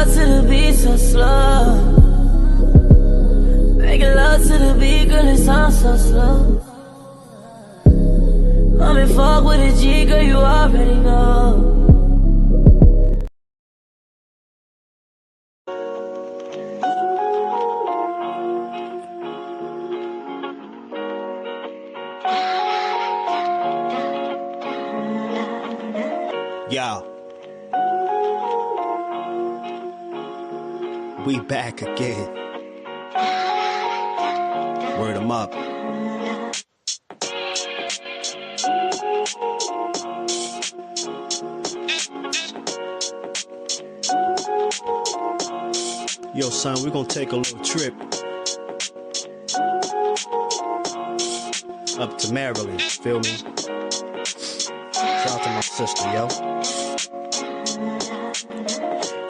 love to the beat so slow. Making love to the beat, girl, it sounds so slow. I'm in fuck with a G, girl, you already know. Yo, we back again. Word 'em up. Yo, son, we gonna take a little trip up to Maryland, feel me? Shout out to my sister, yo.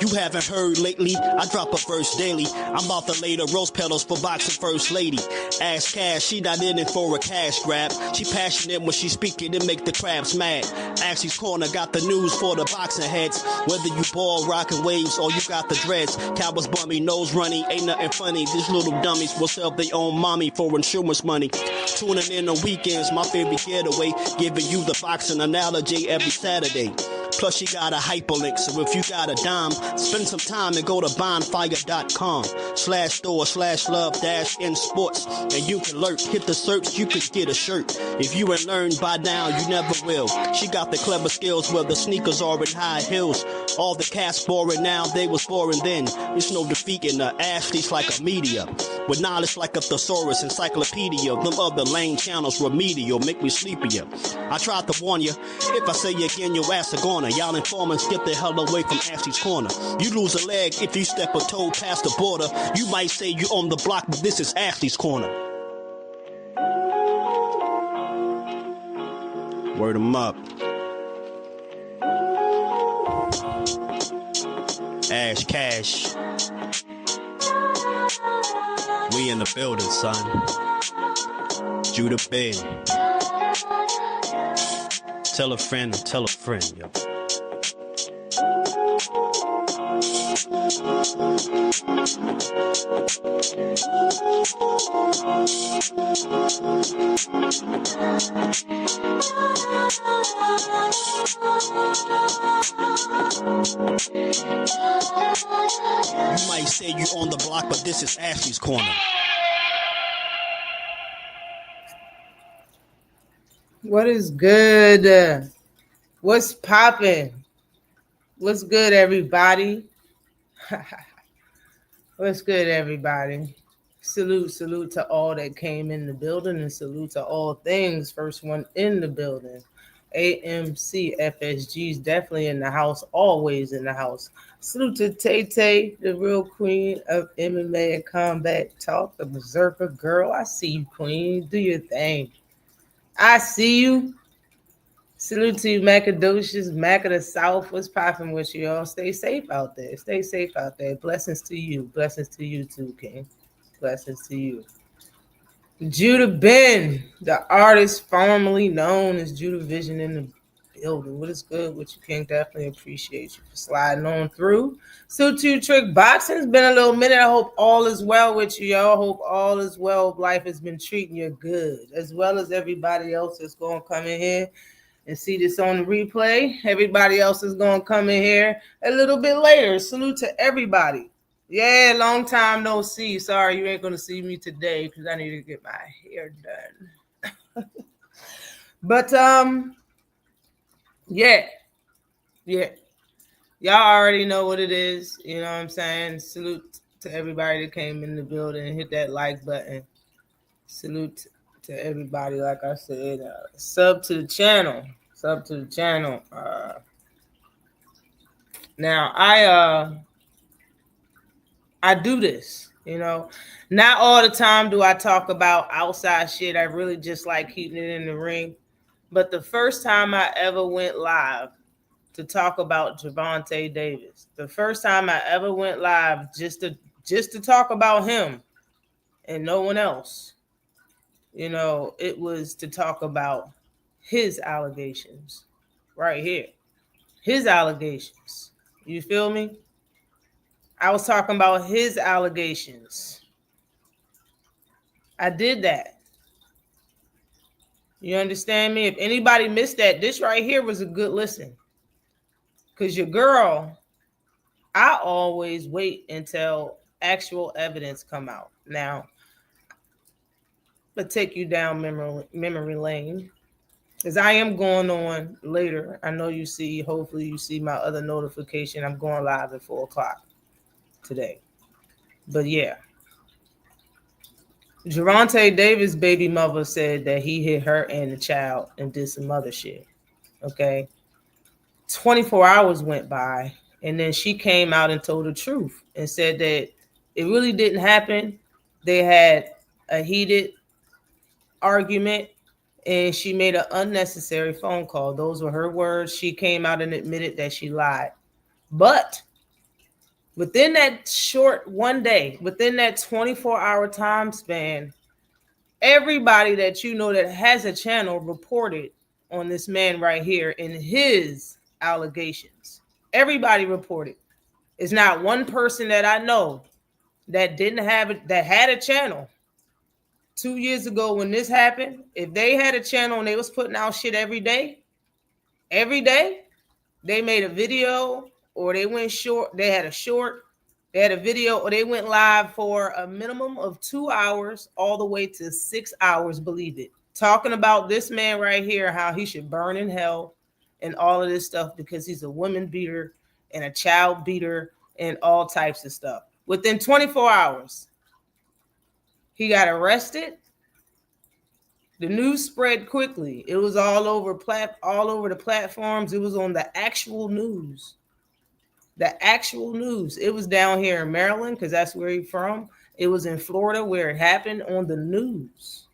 You haven't heard lately, I drop a verse daily. I'm about to lay the rose petals for boxing first lady. Ask Cash, she not in it for a cash grab. She passionate when she speaking to make the crabs mad. Ashley's Corner got the news for the boxing heads. Whether you ball, rockin' waves, or you got the dreads. Cowboys bummy, nose runny, ain't nothing funny. These little dummies will sell their own mommy for insurance money. Tuning in on weekends, my favorite getaway. Giving you the boxing analogy every Saturday. Plus she got a hyperlink, so if you got a dime, spend some time and go to bonfire.com/store/love-in-sports, and you can lurk, hit the search, you could get a shirt. If you ain't learned by now, you never will. She got the clever skills where the sneakers are in high heels. All the cats boring now, they was boring then. There's no defeating her. Ashley's like a media, with knowledge like a thesaurus encyclopedia. Them other lame channels remedial, make me sleepier. I tried to warn you, if I say again, your ass are gonna. Y'all informants, get the hell away from Ashley's Corner. You lose a leg if you step a toe past the border. You might say you on the block, but this is Ashley's Corner. Word 'em up. Ash Cash. We in the building, son. Judah Ben. Tell a friend, yo. You might say you on the block, but this is Ashley's Corner. What is good? What's poppin'? What's good, everybody? What's good, everybody? Salute to all that came in the building, and salute to all things. First one in the building. AMC FSG's definitely in the house, always in the house. Salute to Tay, the real queen of MMA and combat talk, the berserker girl. I see you, queen. Do your thing. I see you. Salute to you, Macadocious, Mac of the South. What's popping with you all? Stay safe out there. Stay safe out there. Blessings to you. Blessings to you too, King. Blessings to you. Judah Ben, the artist formerly known as Judah Vision in the building. What is good with you, King? Definitely appreciate you for sliding on through. Salute to you, Trick Boxing. It's been a little minute. I hope all is well with you, y'all. Hope all is well. Life has been treating you good, as well as everybody else that's going to come in here and see this on the replay. Everybody else is going to come in here a little bit later. Salute to everybody. Yeah, long time no see. Sorry, you ain't going to see me today because I need to get my hair done. But, yeah. Y'all already know what it is. You know what I'm saying? Salute to everybody that came in the building and hit that like button. Salute to everybody, like I said. Sub to the channel. Now, I do this, you know. Not all the time do I talk about outside shit. I really just like keeping it in the ring. But the first time I ever went live to talk about Gervonta Davis, the first time I ever went live just to talk about him and no one else, you know, it was to talk about his allegations right here. His allegations. You feel me? I was talking about his allegations. I did that. You understand me? If anybody missed that, this right here was a good listen. Because your girl, I always wait until actual evidence come out. Now, let's take you down memory lane. Because I am going on later. I know you see, hopefully you see my other notification. I'm going live at 4 o'clock today. But yeah. Gervonta Davis' baby mother said that he hit her and the child and did some other shit. Okay. 24 hours went by, and then she came out and told the truth and said that it really didn't happen. They had a heated argument, and she made an unnecessary phone call. Those were her words. She came out and admitted that she lied. But within that short one day, within that 24-hour time span, everybody that you know that has a channel reported on this man right here in his allegations. Everybody reported. It's not one person that I know that didn't have it, that had a channel 2 years ago when this happened. If they had a channel and they was putting out shit every day, they made a video or they went short. They had a video, or they went live for a minimum of 2 hours all the way to 6 hours, believe it. Talking about this man right here, how he should burn in hell and all of this stuff because he's a woman beater and a child beater and all types of stuff. Within 24 hours, he got arrested. The news spread quickly. It was all over the platforms. It was on the actual news. The actual news. It was down here in Maryland because that's where he's from. It was in Florida where it happened on the news.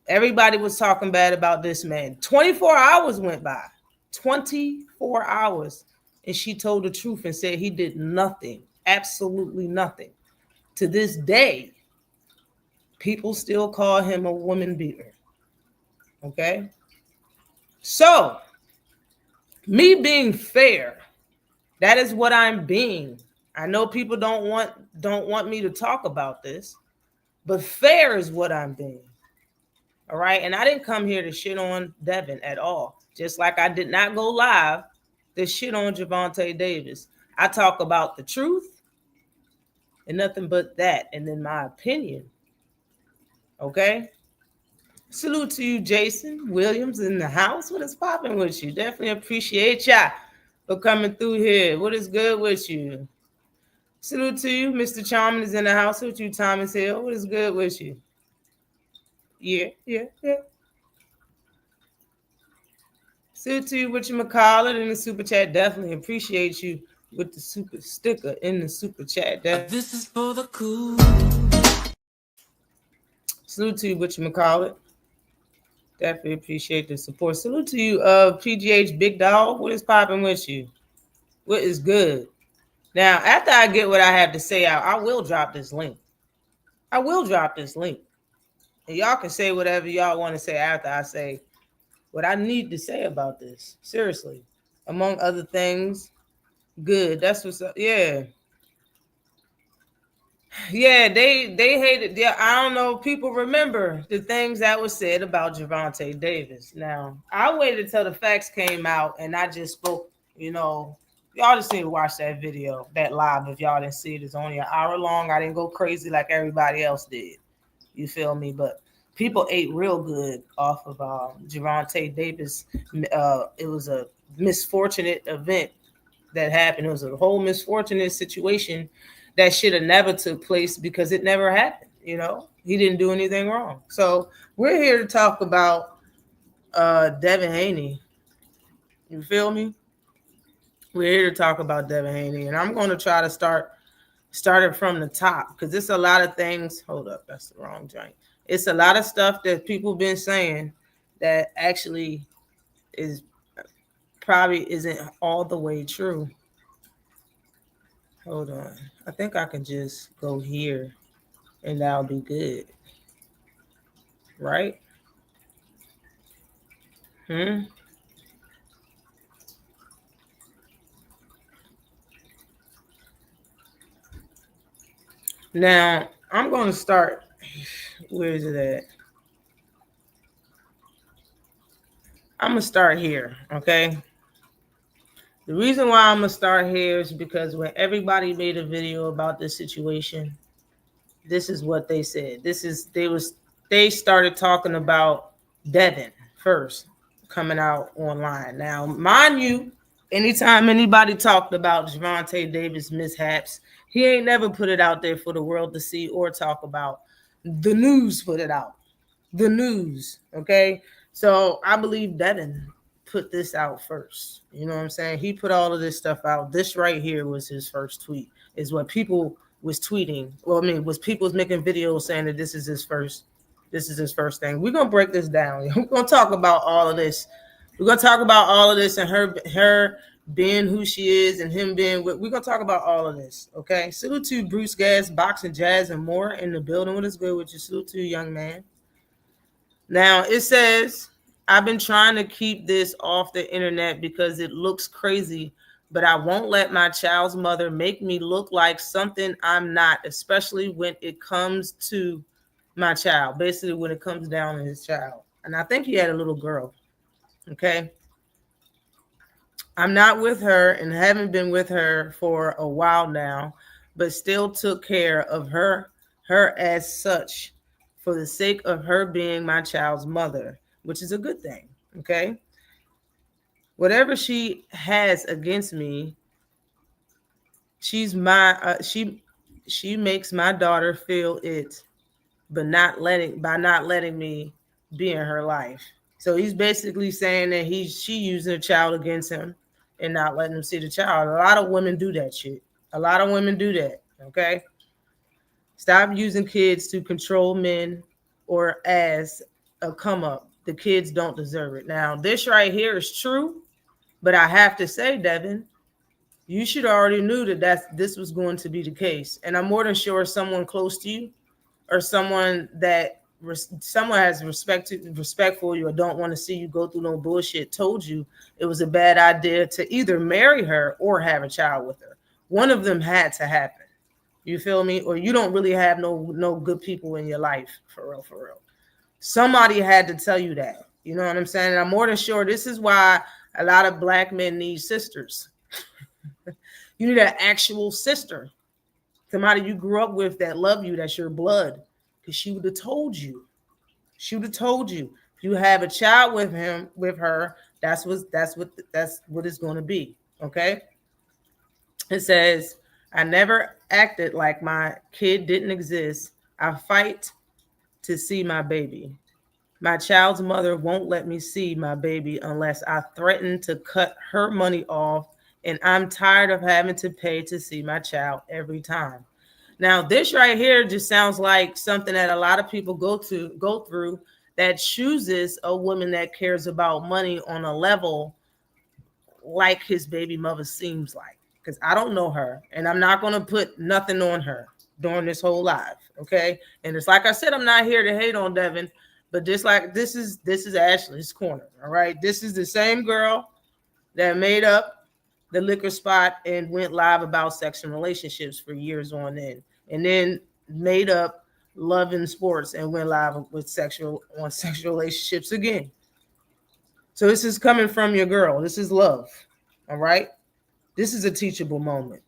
Everybody was talking bad about this man. 24 hours went by. 24 hours. And she told the truth and said he did nothing. Absolutely nothing. To this day, people still call him a woman beater. Okay? So, me being fair, that is what I'm being. I know people don't want me to talk about this, but fair is what I'm being. All right. And I didn't come here to shit on Devin at all. Just like I did not go live to shit on Gervonta Davis. I talk about the truth and nothing but that. And then my opinion. Okay. Salute to you, Jason Williams in the house. What is popping with you? Definitely appreciate ya for coming through here. What is good with you? Salute to you. Mr. Charmin is in the house with you, Thomas Hill. What is good with you? Yeah. Salute to you, Richard McCall in the super chat. Definitely appreciate you with the super sticker in the super chat. This is for the cool. Salute to you, Richard McCall. Definitely appreciate the support. Salute to you, PGH Big Dog. What is popping with you? What is good? Now, after I get what I have to say out, I will drop this link. And y'all can say whatever y'all want to say after I say what I need to say about this. Seriously. Among other things, good. That's what's up. Yeah. Yeah, they hated. Yeah, I don't know if people remember the things that was said about Gervonta Davis. Now, I waited till the facts came out and I just spoke, y'all just need to watch that video, that live. If y'all didn't see it, it's only an hour long. I didn't go crazy like everybody else did. You feel me? But people ate real good off of Gervonta Davis. It was a misfortunate event that happened. It was a whole misfortunate situation that should have never took place because it never happened. He didn't do anything wrong. So we're here to talk about Devin Haney. You feel me? We're here to talk about Devin Haney, and I'm going to try to start it from the top because it's a lot of things. Hold up, that's the wrong joint. It's a lot of stuff that people been saying that actually is probably isn't all the way true. Hold on. I think I can just go here and that'll be good. Right? Now, I'm going to start. Where is it at? I'm going to start here, okay? The reason why I'm going to start here is because when everybody made a video about this situation, this is what they said. They started talking about Devin first coming out online. Now, mind you, anytime anybody talked about Gervonta Davis mishaps, he ain't never put it out there for the world to see or talk about. The news put it out. The news, okay? So I believe Devin put this out first. You know what I'm saying? He put all of this stuff out. This right here was his first tweet. Is what people was tweeting. Well, I mean, was people making videos saying that this is his first thing. We're gonna break this down. We're gonna talk about all of this. We're gonna talk about all of this and her being who she is and him being. We're gonna talk about all of this. Okay. Salute to Bruce Gas, Boxing Jazz, and more in the building. What is good with you? Salute to you, young man. Now it says, I've been trying to keep this off the internet because it looks crazy, but I won't let my child's mother make me look like something I'm not, especially when it comes to my child. Basically, when it comes down to his child. And I think he had a little girl. Okay. I'm not with her and haven't been with her for a while now, but still took care of her as such for the sake of her being my child's mother, which is a good thing. Okay. Whatever she has against me, she's my she makes my daughter feel it, but not letting me be in her life. So he's basically saying that she using a child against him and not letting him see the child. A lot of women do that shit. A lot of women do that. Okay. Stop using kids to control men or as a come up. The kids don't deserve it. Now, this right here is true, but I have to say, Devin, you should already knew that this was going to be the case. And I'm more than sure someone close to you or someone has respect for you or don't want to see you go through no bullshit told you it was a bad idea to either marry her or have a child with her. One of them had to happen. You feel me? Or you don't really have no good people in your life, for real, for real. Somebody had to tell you that. You know what I'm saying? And I'm more than sure this is why a lot of black men need sisters. You need an actual sister. Somebody you grew up with that love you, that's your blood. Because she would have told you. She would have told you. If you have a child with her, that's what it's going to be. Okay? It says, I never acted like my kid didn't exist. I fight to see my baby. My child's mother won't let me see my baby unless I threaten to cut her money off, and I'm tired of having to pay to see my child every time. Now, this right here just sounds like something that a lot of people go through that chooses a woman that cares about money on a level like his baby mother seems like. Because I don't know her, and I'm not going to put nothing on her during this whole live, okay? And it's like I said, I'm not here to hate on Devin, but this is Ashley's corner, all right? This is the same girl that made up the liquor spot and went live about sex and relationships for years on end, and then made up Love and Sports and went live with sexual relationships again. So this is coming from your girl. This is love, all right? This is a teachable moment.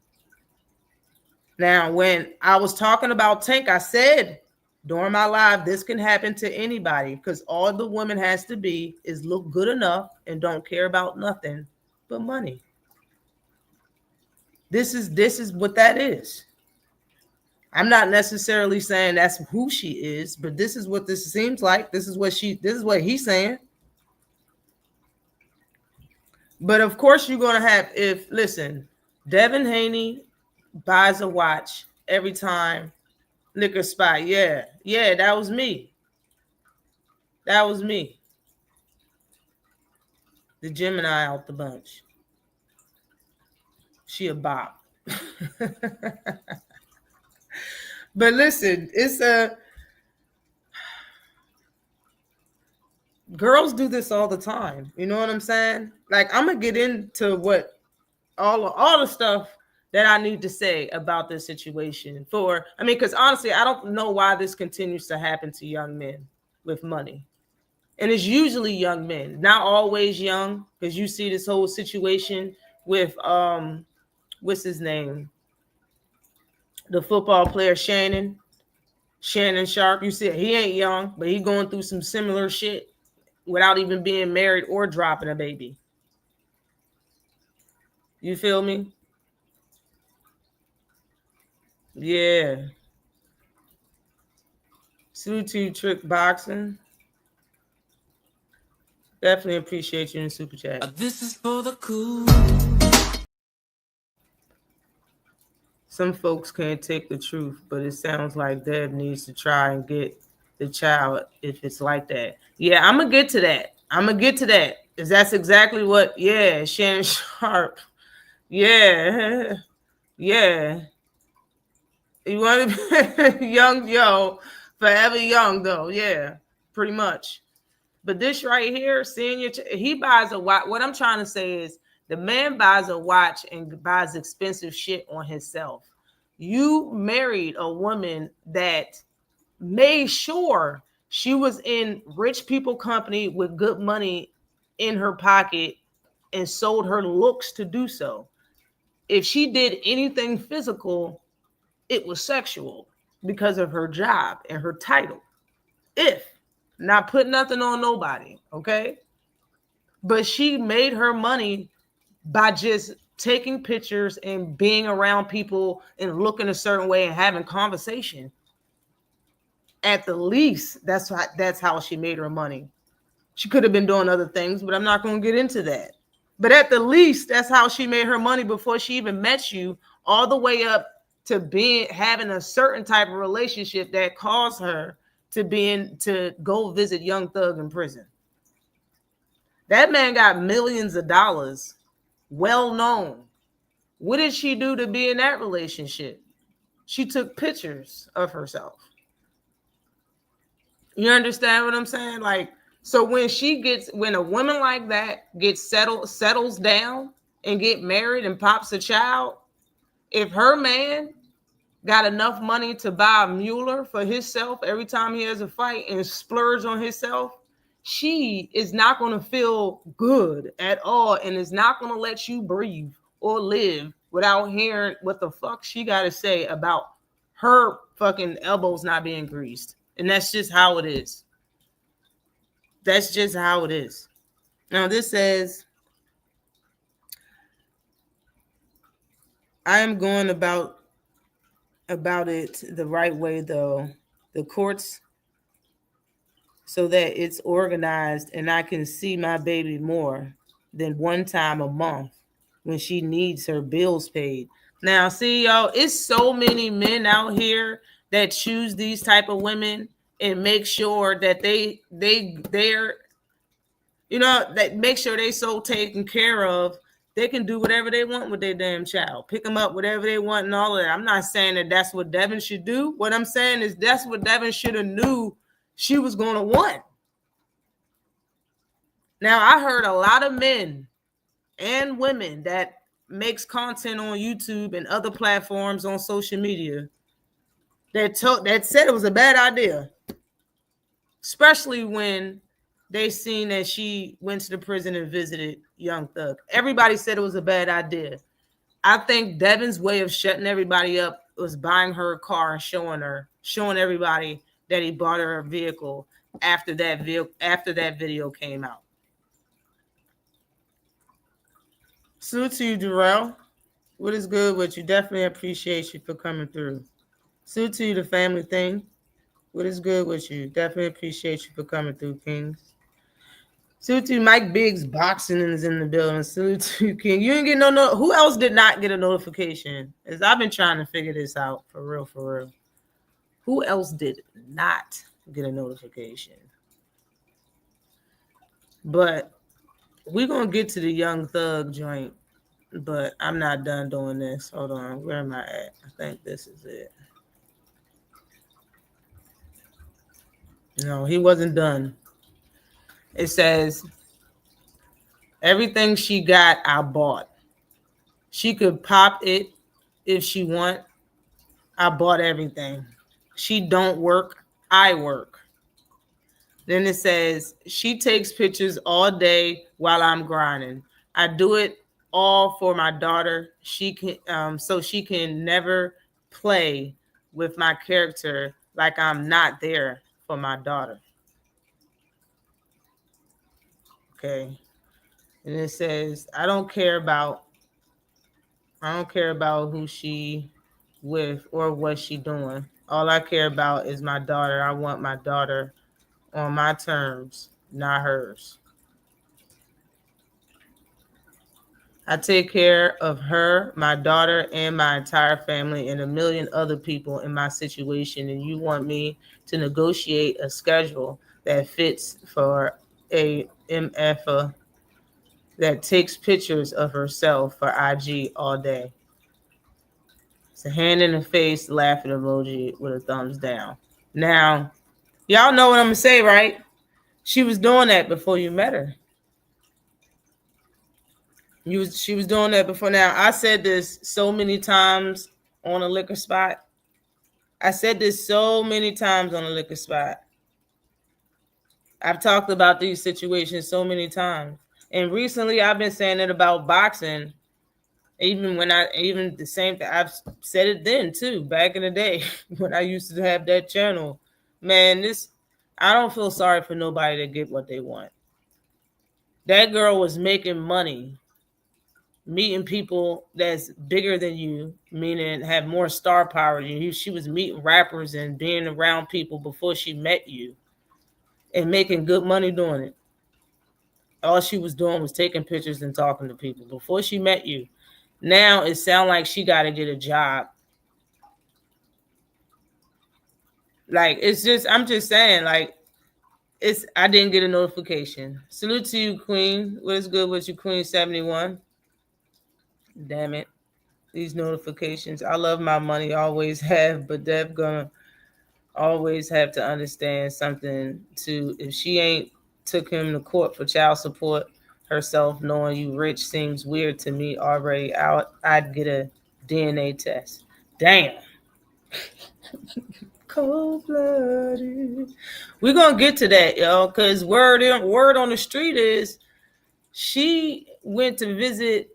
Now, when I was talking about Tank, I said during my live, this can happen to anybody because all the woman has to be is look good enough and don't care about nothing but money. This is what that is. I'm not necessarily saying that's who she is, but this is what this seems like. This is what he's saying. But of course, you're going to have, Devin Haney buys a watch every time liquor spot. Yeah, that was me. That was me. The Gemini out the bunch. She a bop. But listen, girls do this all the time. You know what I'm saying? Like, I'm gonna get into what all the stuff that I need to say about this situation. Because honestly, I don't know why this continues to happen to young men with money. And it's usually young men, not always young, because you see this whole situation with what's his name? The football player Shannon Sharp. You see, he ain't young, but he going through some similar shit without even being married or dropping a baby. You feel me? Yeah. Salute to you, Trick Boxing. Definitely appreciate you in Super Chat. This is for the cool. Some folks can't take the truth, but it sounds like Deb needs to try and get the child if it's like that. Yeah, I'm going to get to that. Because that's exactly what, Shannon Sharp. Yeah. Yeah. You want to be young, forever young, though. Yeah, pretty much. But this right here, he buys a watch. What I'm trying to say is the man buys a watch and buys expensive shit on himself. You married a woman that made sure she was in rich people company with good money in her pocket and sold her looks to do so. If she did anything physical, it was sexual because of her job and her title. Not put nothing on nobody, okay? But she made her money by just taking pictures and being around people and looking a certain way and having conversation. At the least, that's how she made her money. She could have been doing other things, but I'm not going to get into that. But at the least, that's how she made her money before she even met you, all the way up to having a certain type of relationship that caused her to go visit Young Thug in prison. That man got millions of dollars, well known. What did she do to be in that relationship? She took pictures of herself. You understand what I'm saying? Like, so when a woman like that settles down and get married and pops a child, if her man got enough money to buy a Mueller for himself every time he has a fight and splurge on himself, she is not going to feel good at all and is not going to let you breathe or live without hearing what the fuck she got to say about her fucking elbows not being greased. And that's just how it is. That's just how it is. Now this says, I am going about it the right way, though. The courts, so that it's organized and I can see my baby more than one time a month when she needs her bills paid. Now, see, y'all, it's so many men out here that choose these type of women and make sure that they're that make sure they so taken care of. They can do whatever they want with their damn child. Pick them up, whatever they want and all of that. I'm not saying that that's what Devin should do. What I'm saying is that's what Devin should have knew she was going to want. Now, I heard a lot of men and women that makes content on YouTube and other platforms on social media that said it was a bad idea, especially when they seen that she went to the prison and visited Young Thug. Everybody said it was a bad idea. I think Devin's way of shutting everybody up was buying her a car and showing everybody that he bought her a vehicle after that video came out. Salute to you, Darrell. What is good with you? Definitely appreciate you for coming through. Salute to you, the family thing. What is good with you? Definitely appreciate you for coming through, Kings. Salute to you, Mike Biggs. Boxing is in the building. Salute to you, King. You didn't get no. Who else did not get a notification? As I've been trying to figure this out for real. Who else did not get a notification? But we're gonna get to the Young Thug joint. But I'm not done doing this. Hold on. Where am I at? I think this is it. No, he wasn't done. It says, everything she got, I bought. She could pop it if she want, I bought everything. She don't work, I work. Then it says she takes pictures all day while I'm grinding. I do it all for my daughter. She can so she can never play with my character like I'm not there for my daughter. Okay. And it says I don't care about who she with or what she doing. All I care about is my daughter. I want my daughter on my terms, not hers. I take care of her, my daughter, and my entire family and a million other people in my situation. And you want me to negotiate a schedule that fits for a MF that takes pictures of herself for IG all day. It's a hand in the face laughing emoji with a thumbs down. Now, y'all know what I'm going to say, right? She was doing that before you met her. She was doing that before. Now, I said this so many times on a liquor spot. I said this so many times on a liquor spot. I've talked about these situations so many times. And recently I've been saying it about boxing. Even the same thing, I've said it then too, back in the day when I used to have that channel. Man, I don't feel sorry for nobody to get what they want. That girl was making money, meeting people that's bigger than you, meaning have more star power than you. She was meeting rappers and being around people before she met you and making good money doing it. All she was doing was taking pictures and talking to people before she met you. Now it sounds like she got to get a job. Like, it's just, I'm just saying, like, I didn't get a notification. Salute to you, Queen. What is good with you, Queen 71? Damn it. These notifications. I love my money, always have, but Dev gonna always have to understand something too. If she ain't took him to court for child support herself, knowing you rich seems weird to me already. I'd get a DNA test. Damn. Cold-blooded. We're gonna get to that, y'all, because word on the street is she went to visit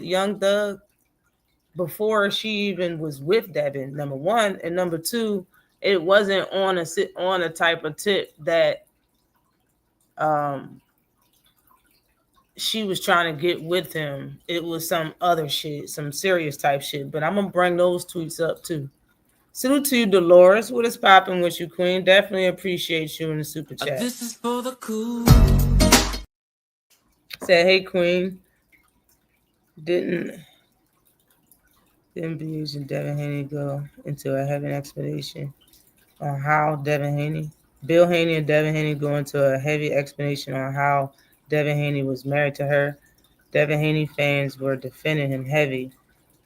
Young Thug before she even was with Devin, number one, and number two, it wasn't on a type of tip that she was trying to get with him. It was some other shit, some serious type shit. But I'm gonna bring those tweets up too. Salute to you, Dolores. What is popping with you, Queen? Definitely appreciate you in the super chat. This is for the cool. Said, hey, Queen. Didn't BH and Devin Haney go into a heavy explanation on how Bill Haney and Devin Haney go into a heavy explanation on how Devin Haney was married to her. Devin Haney fans were defending him heavy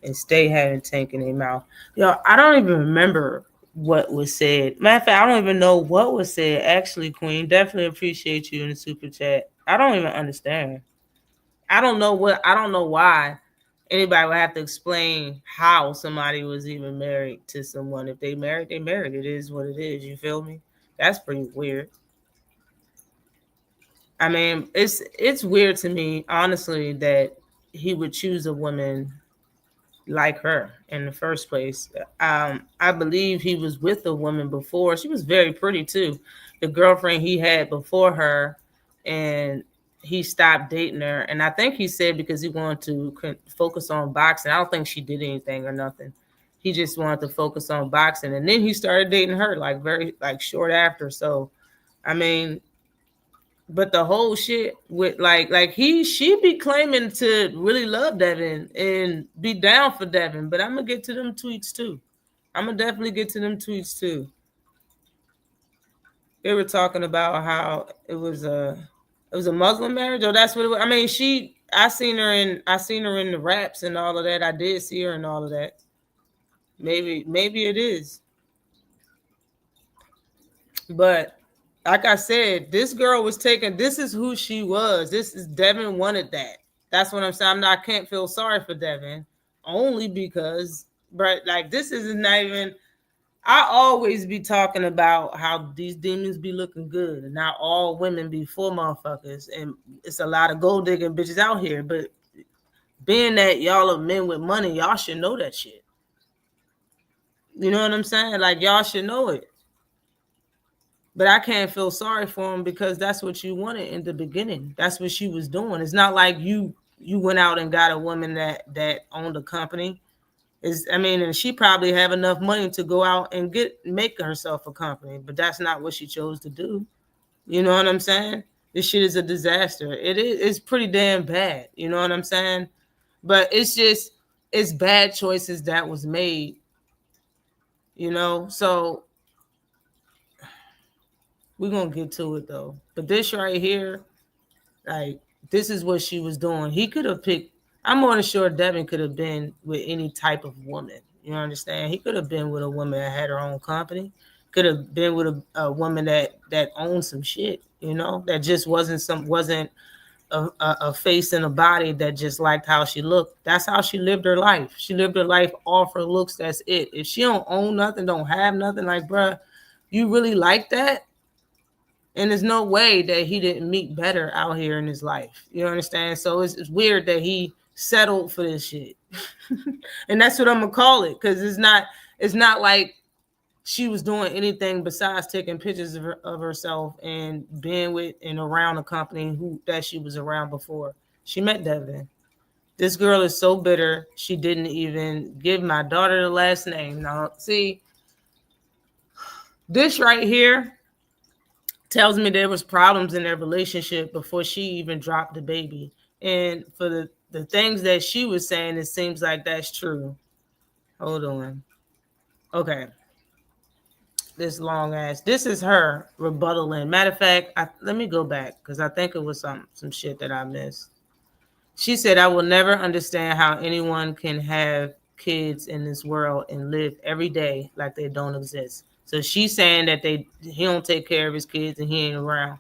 and stay having Tank in their mouth. Yo, I don't even remember what was said. Matter of fact, I don't even know what was said. Actually, Queen, definitely appreciate you in the super chat. I don't even understand. I don't know why anybody would have to explain how somebody was even married to someone. If they married, they married. It is what it is. You feel me? That's pretty weird. I mean, it's weird to me, honestly, that he would choose a woman like her in the first place. I believe he was with a woman before. She was very pretty too. The girlfriend he had before her, and he stopped dating her. And I think he said because he wanted to focus on boxing. I don't think she did anything or nothing. He just wanted to focus on boxing. And then he started dating her very short after. So, I mean, but the whole shit with she be claiming to really love Devin and be down for Devin. But I'm gonna get to them tweets too. I'm gonna definitely get to them tweets too. They were talking about how it was a Muslim marriage, or that's what it was. I mean, I seen her in the raps and all of that. I did see her and all of that. Maybe it is. But like I said, this girl was this is who she was. Devin wanted that. That's what I'm saying. I can't feel sorry for Devin only because, but like this isn't even. I always be talking about how these demons be looking good, and not all women be full motherfuckers, and it's a lot of gold digging bitches out here. But being that y'all are men with money, y'all should know that shit. You know what I'm saying? Like y'all should know it. But I can't feel sorry for him because that's what you wanted in the beginning. That's what she was doing. It's not like you went out and got a woman that owned a company. And she probably have enough money to go out and make herself a company, but that's not what she chose to do. You know what I'm saying? This shit is a disaster. It's pretty damn bad. You know what I'm saying? But it's bad choices that was made. You know, so we're gonna get to it though. But this right here, like, this is what she was doing. He could have picked. I'm more than sure Devin could have been with any type of woman. You understand? He could have been with a woman that had her own company. Could have been with a woman that owned some shit. You know, that just wasn't a face and a body that just liked how she looked. That's how she lived her life. She lived her life off her looks. That's it. If she don't own nothing, don't have nothing, like, bruh, you really like that? And there's no way that he didn't meet better out here in his life. You understand? So it's weird that he settled for this shit. And that's what I'm gonna call it, because it's not like she was doing anything besides taking pictures of herself and being with and around a company that she was around before she met Devin. This girl is so bitter, she didn't even give my daughter the last name. Now, see, this right here tells me there was problems in their relationship before she even dropped the baby. And for the things that she was saying, it seems like that's true. Hold on. Okay. This long ass. This is her rebuttaling. Matter of fact, let me go back because I think it was some shit that I missed. She said, "I will never understand how anyone can have kids in this world and live every day like they don't exist." So she's saying that he don't take care of his kids and he ain't around.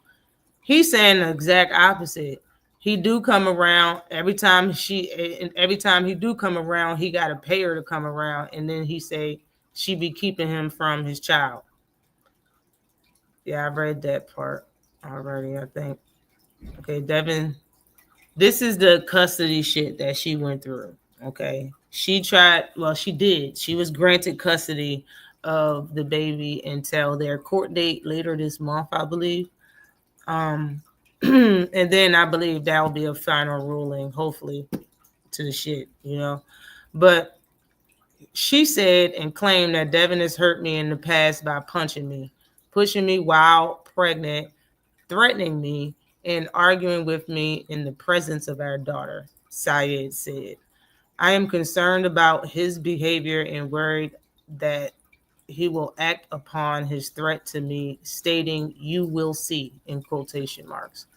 He's saying the exact opposite. He do come around every time he do come around, he got to pay her to come around, and then he say she be keeping him from his child. Yeah, I read that part already, I think. Okay, Devin, this is the custody shit that she went through. Okay, she did. She was granted custody of the baby until their court date later this month, I believe. And then I believe that will be a final ruling, hopefully, to the shit, you know. But she said and claimed that Devin has hurt me in the past by punching me, pushing me while pregnant, threatening me, and arguing with me in the presence of our daughter, Syed said. I am concerned about his behavior and worried that he will act upon his threat to me, stating, "You will see," in quotation marks.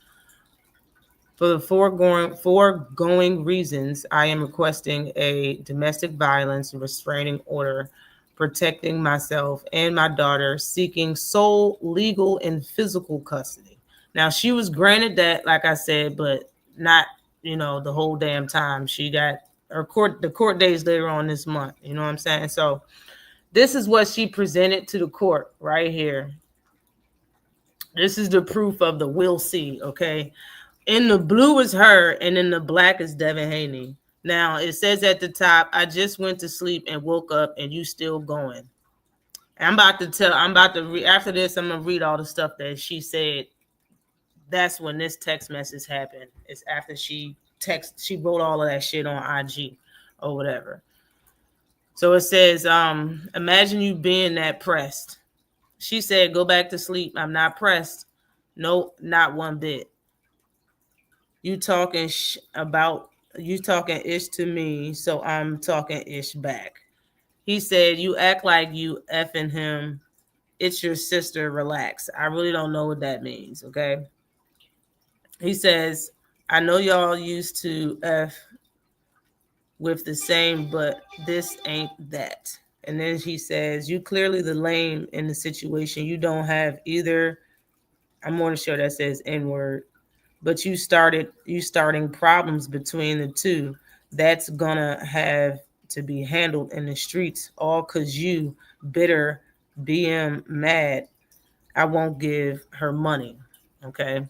For the foregoing reasons, I am requesting a domestic violence restraining order, protecting myself and my daughter, seeking sole legal and physical custody. Now, she was granted that, like I said, but not, the whole damn time. She got the court days later on this month. You know what I'm saying? So this is what she presented to the court right here. This is the proof of the "we'll see," okay? In the blue is her, and in the black is Devin Haney. Now, it says at the top, "I just went to sleep and woke up, and you still going." After this, I'm going to read all the stuff that she said. That's when this text message happened. It's after she wrote all of that shit on IG or whatever. So it says, imagine you being that pressed. She said, "Go back to sleep. I'm not pressed. No, not one bit. You talking ish to me, so I'm talking ish back." He said, "You act like you effing him. It's your sister. Relax." I really don't know what that means, okay? He says, "I know y'all used to F with the same, but this ain't that." And then he says, "You clearly the lame in the situation. You don't have either." I'm more than sure that says N-word. but you starting problems between the two. That's gonna have to be handled in the streets, all because you bitter BM mad. I won't give her money. Okay.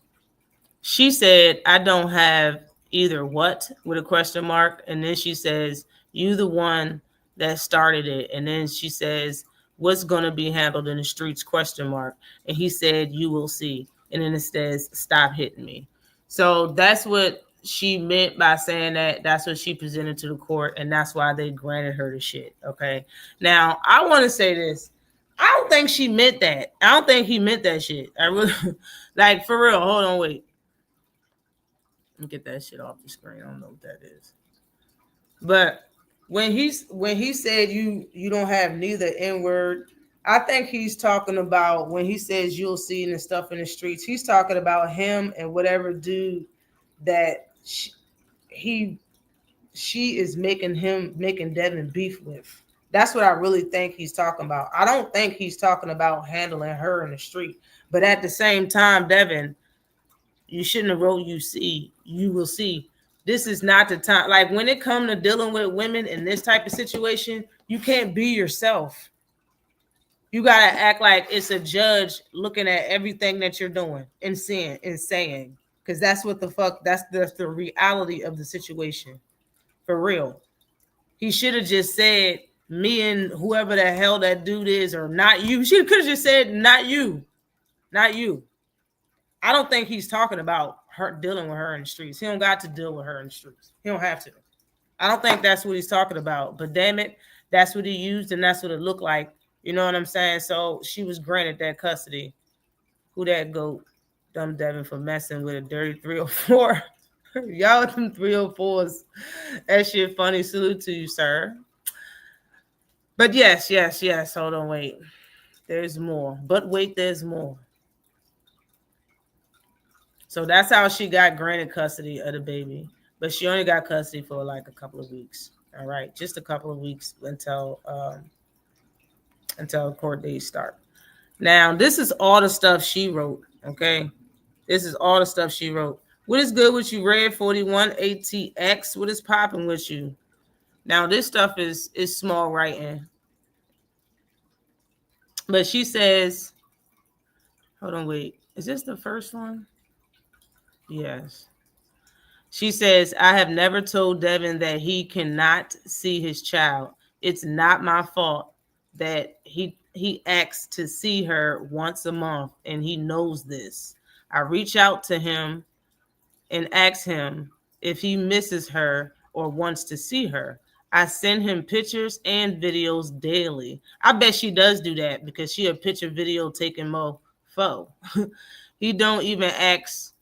She said, I don't have either what with a question mark. And then she says, you the one that started it. And then she says, what's going to be handled in the streets question mark. And he said, you will see. And then it says, stop hitting me. So that's what she meant by saying that. That's what she presented to the court. And that's why they granted her the shit. Okay. Now, I want to say this. I don't think she meant that. I don't think he meant that shit. I really, like, for real. Hold on, wait. Let me get that shit off the screen. I don't know what that is. But when he said you don't have neither N-word, I think he's talking about when he says you'll see and stuff in the streets. He's talking about him and whatever dude that she is making Devin beef with. That's what I really think he's talking about. I don't think he's talking about handling her in the street. But at the same time, Devin, you shouldn't have wrote you will see. This is not the time. Like when it comes to dealing with women in this type of situation, you can't be yourself. You got to act like it's a judge looking at everything that you're doing and saying, because that's what the fuck, that's the reality of the situation. For real. He should have just said, me and whoever the hell that dude is, or not you. She could have just said, not you. Not you. I don't think he's talking about her dealing with her in the streets. He don't got to deal with her in the streets. He don't have to. I don't think that's what he's talking about. But damn it, that's what he used and that's what it looked like. You know what I'm saying? So she was granted that custody. Who that goat? Dumb Devin for messing with a dirty 304. Y'all with them 304s. That shit funny. Salute to you, sir. But yes. Hold on, wait. There's more. But wait, there's more. So that's how she got granted custody of the baby. But she only got custody for like a couple of weeks. All right. Just a couple of weeks until court days start. Now, this is all the stuff she wrote. Okay. This is all the stuff she wrote. What is good with you, Red 41 ATX? What is popping with you? Now, this stuff is small writing. But she says, hold on, wait. Is this the first one? Yes. She says, I have never told Devin that he cannot see his child. It's not my fault that he asks to see her once a month, and he knows this. I reach out to him and ask him if he misses her or wants to see her. I send him pictures and videos daily. I bet she does do that because she a picture video taking mofo. He don't even ask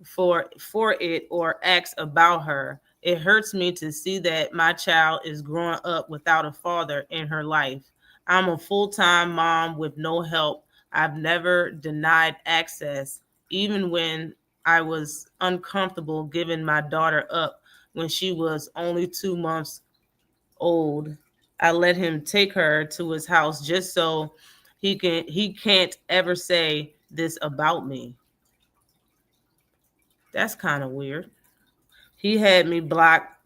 for it or ask about her. It hurts me to see that my child is growing up without a father in her life. I'm a full-time mom with no help. I've never denied access, even when I was uncomfortable giving my daughter up when she was only 2 months old. I let him take her to his house just so he can't ever say this about me. That's kind of weird. He had me blocked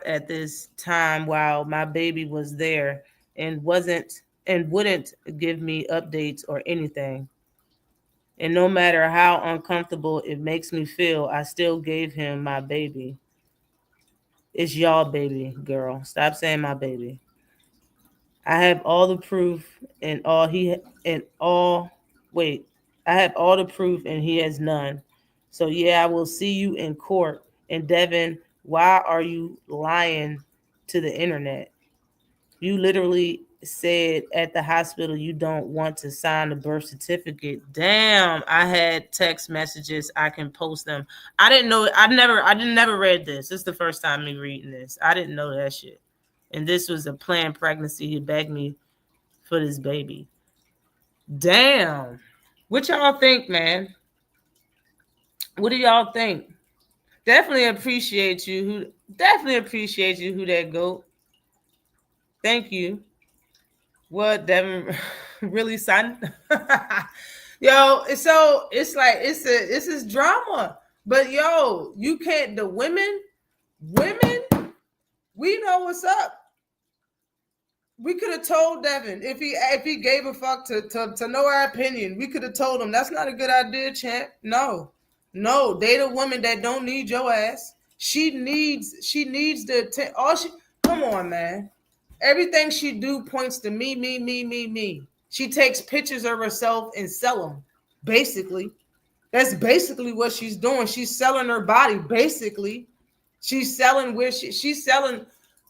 at this time while my baby was there and wouldn't give me updates or anything. And no matter how uncomfortable it makes me feel, I still gave him my baby. It's y'all baby, girl. Stop saying my baby. I have all the proof I have all the proof and he has none. So yeah, I will see you in court. And Devin, why are you lying to the internet? You literally said at the hospital you don't want to sign the birth certificate. Damn, I had text messages. I can post them. I didn't know. I never read this. This is the first time me reading this. I didn't know that shit. And this was a planned pregnancy. He begged me for this baby. Damn. What y'all think, man? What do y'all think? Definitely appreciate you. Who that goat. Thank you. What, Devin? Really, son? Yo, so it's like it's drama. But yo, you can't. The women, we know what's up. We could have told Devin if he gave a fuck to know our opinion. We could have told him that's not a good idea, champ. No, date a woman that don't need your ass. She needs the all she. Come on, man. Everything she do points to me. She takes pictures of herself and sell them. Basically, that's basically what she's doing. She's selling her body. Basically, she's selling where she's selling.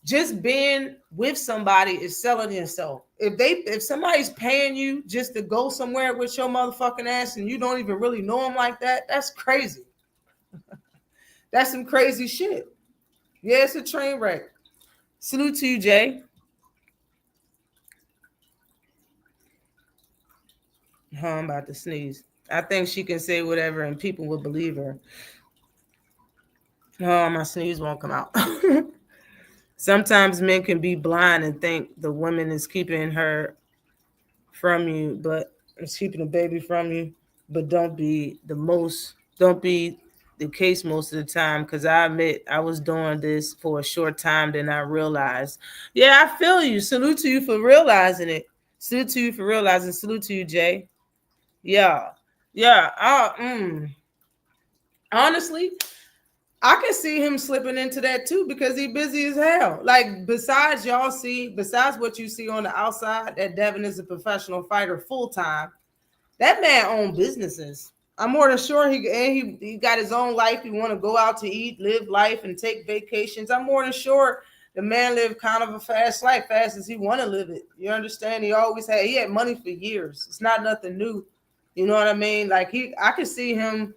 Just being with somebody is selling yourself. If somebody's paying you just to go somewhere with your motherfucking ass and you don't even really know them like that, that's crazy. That's some crazy shit. Yeah, it's a train wreck. Salute to you, Jay. Oh, I'm about to sneeze. I think she can say whatever and people will believe her. Oh, my sneeze won't come out. Sometimes men can be blind and think the woman is keeping her from you, but it's keeping the baby from you. But don't be the case most of the time, because I admit I was doing this for a short time, then I realized. Yeah, I feel you. Salute to you for realizing it. Salute to you for realizing. Salute to you, Jay. Yeah. Yeah. Honestly, I can see him slipping into that too because he's busy as hell. Like, besides what you see on the outside, that Devin is a professional fighter full time. That man owns businesses. I'm more than sure he got his own life. He want to go out to eat, live life, and take vacations. I'm more than sure the man lived kind of a fast life, fast as he want to live it. You understand? He had money for years. It's not nothing new. You know what I mean? Like, I could see him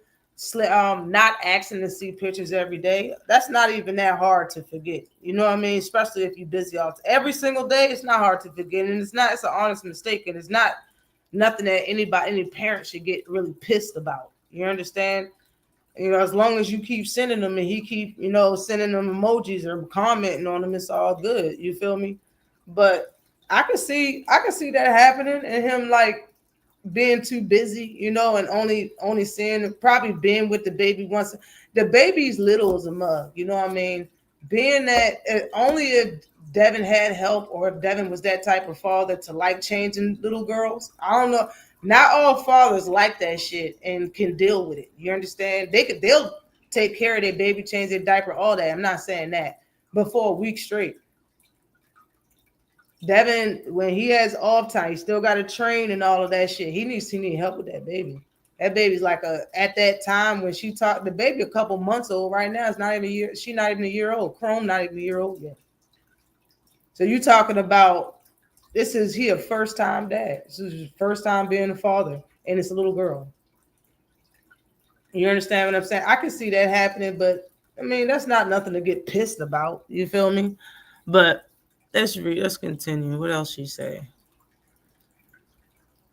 not asking to see pictures every day. That's not even that hard to forget. You know what I mean? Especially if you're busy every single day. It's not hard to forget, and it's an honest mistake, and it's not nothing that any parent should get really pissed about. You understand? As long as you keep sending them and he keep, sending them emojis or commenting on them, it's all good. You feel me? But I can see that happening and him like being too busy, and only seeing, probably being with the baby once. The baby's little as a mug, you know what I mean? Being that only if Devin had help or if Devin was that type of father to like changing little girls. I don't know. Not all fathers like that shit and can deal with it. You understand? They'll take care of their baby, change their diaper, all that. I'm not saying that. But for a week straight. Devin, when he has off time, he still got to train and all of that shit. He needs help with that baby. That baby's like at that time when she talked, the baby a couple months old right now. It's not even a year. She's not even a year old. Chrome not even a year old yet. So you talking about he a first time dad. This is his first time being a father, and it's a little girl. You understand what I'm saying? I can see that happening, but I mean that's not nothing to get pissed about. You feel me? But let's continue. What else she say?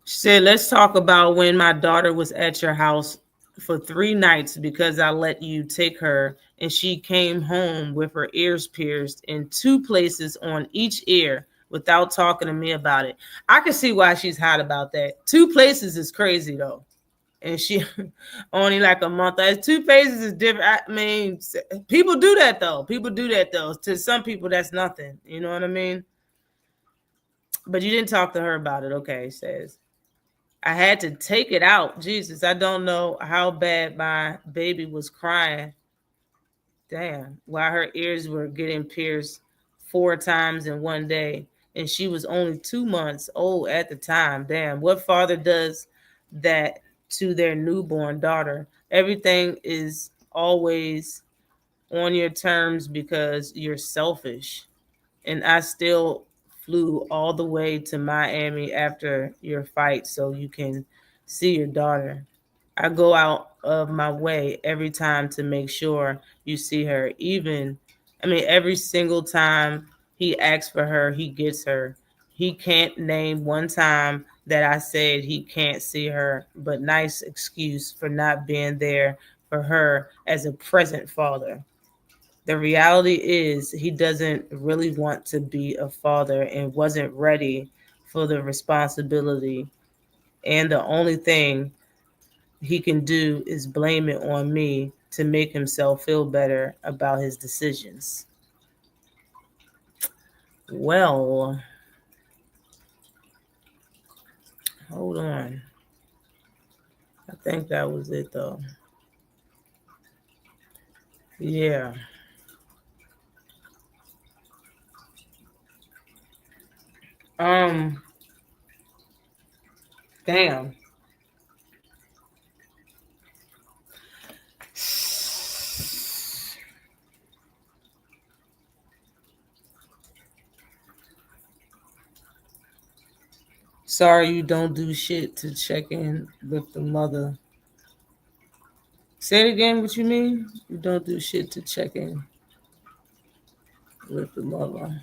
She said, let's talk about when my daughter was at your house for 3 nights because I let you take her and she came home with her ears pierced in 2 places on each ear without talking to me about it. I can see why she's hot about that. 2 places is crazy though. And she only like a month. 2 places is different. I mean, people do that though. To some people, that's nothing. You know what I mean? But you didn't talk to her about it. Okay, says. I had to take it out. Jesus, I don't know how bad my baby was crying. Damn, while her ears were getting pierced 4 times in one day. And she was only 2 months old at the time. Damn, what father does that to their newborn daughter? Everything is always on your terms because you're selfish. And I still flew all the way to Miami after your fight so you can see your daughter. I go out of my way every time to make sure you see her. Every single time he asks for her, he gets her. He can't name one time that I said he can't see her, but nice excuse for not being there for her as a present father. The reality is he doesn't really want to be a father and wasn't ready for the responsibility. And the only thing he can do is blame it on me to make himself feel better about his decisions. Well, hold on. I think that was it though. Yeah. Damn. Sorry you don't do shit to check in with the mother. Say it again, what you mean? You don't do shit to check in with the mother.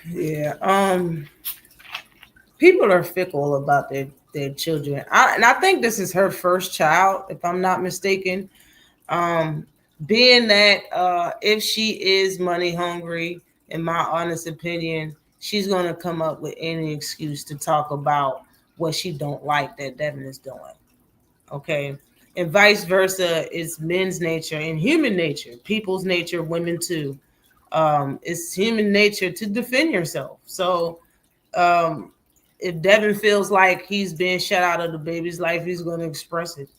Yeah. People are fickle about their children. And I think this is her first child, if I'm not mistaken. Being that if she is money hungry, in my honest opinion, she's gonna come up with any excuse to talk about what she don't like that Devin is doing. Okay. And vice versa, it's men's nature and human nature, people's nature, women too. It's human nature to defend yourself. So um, if Devin feels like he's being shut out of the baby's life, he's going to express it.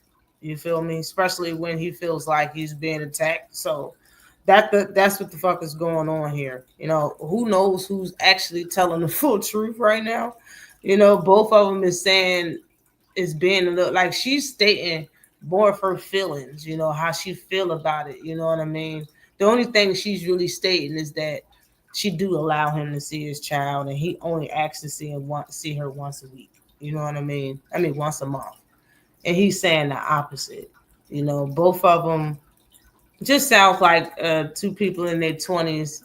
You feel me? Especially when he feels like he's being attacked. So that's what the fuck is going on here. You know, who knows who's actually telling the full truth right now? You know, both of them is saying is being a little like she's stating more of her feelings. You know how she feel about it. You know what I mean? The only thing she's really stating is that she do allow him to see his child, and he only asks to see her once a week. You know what I mean? I mean once a month, and he's saying the opposite. You know, both of them just sounds like two people in their 20s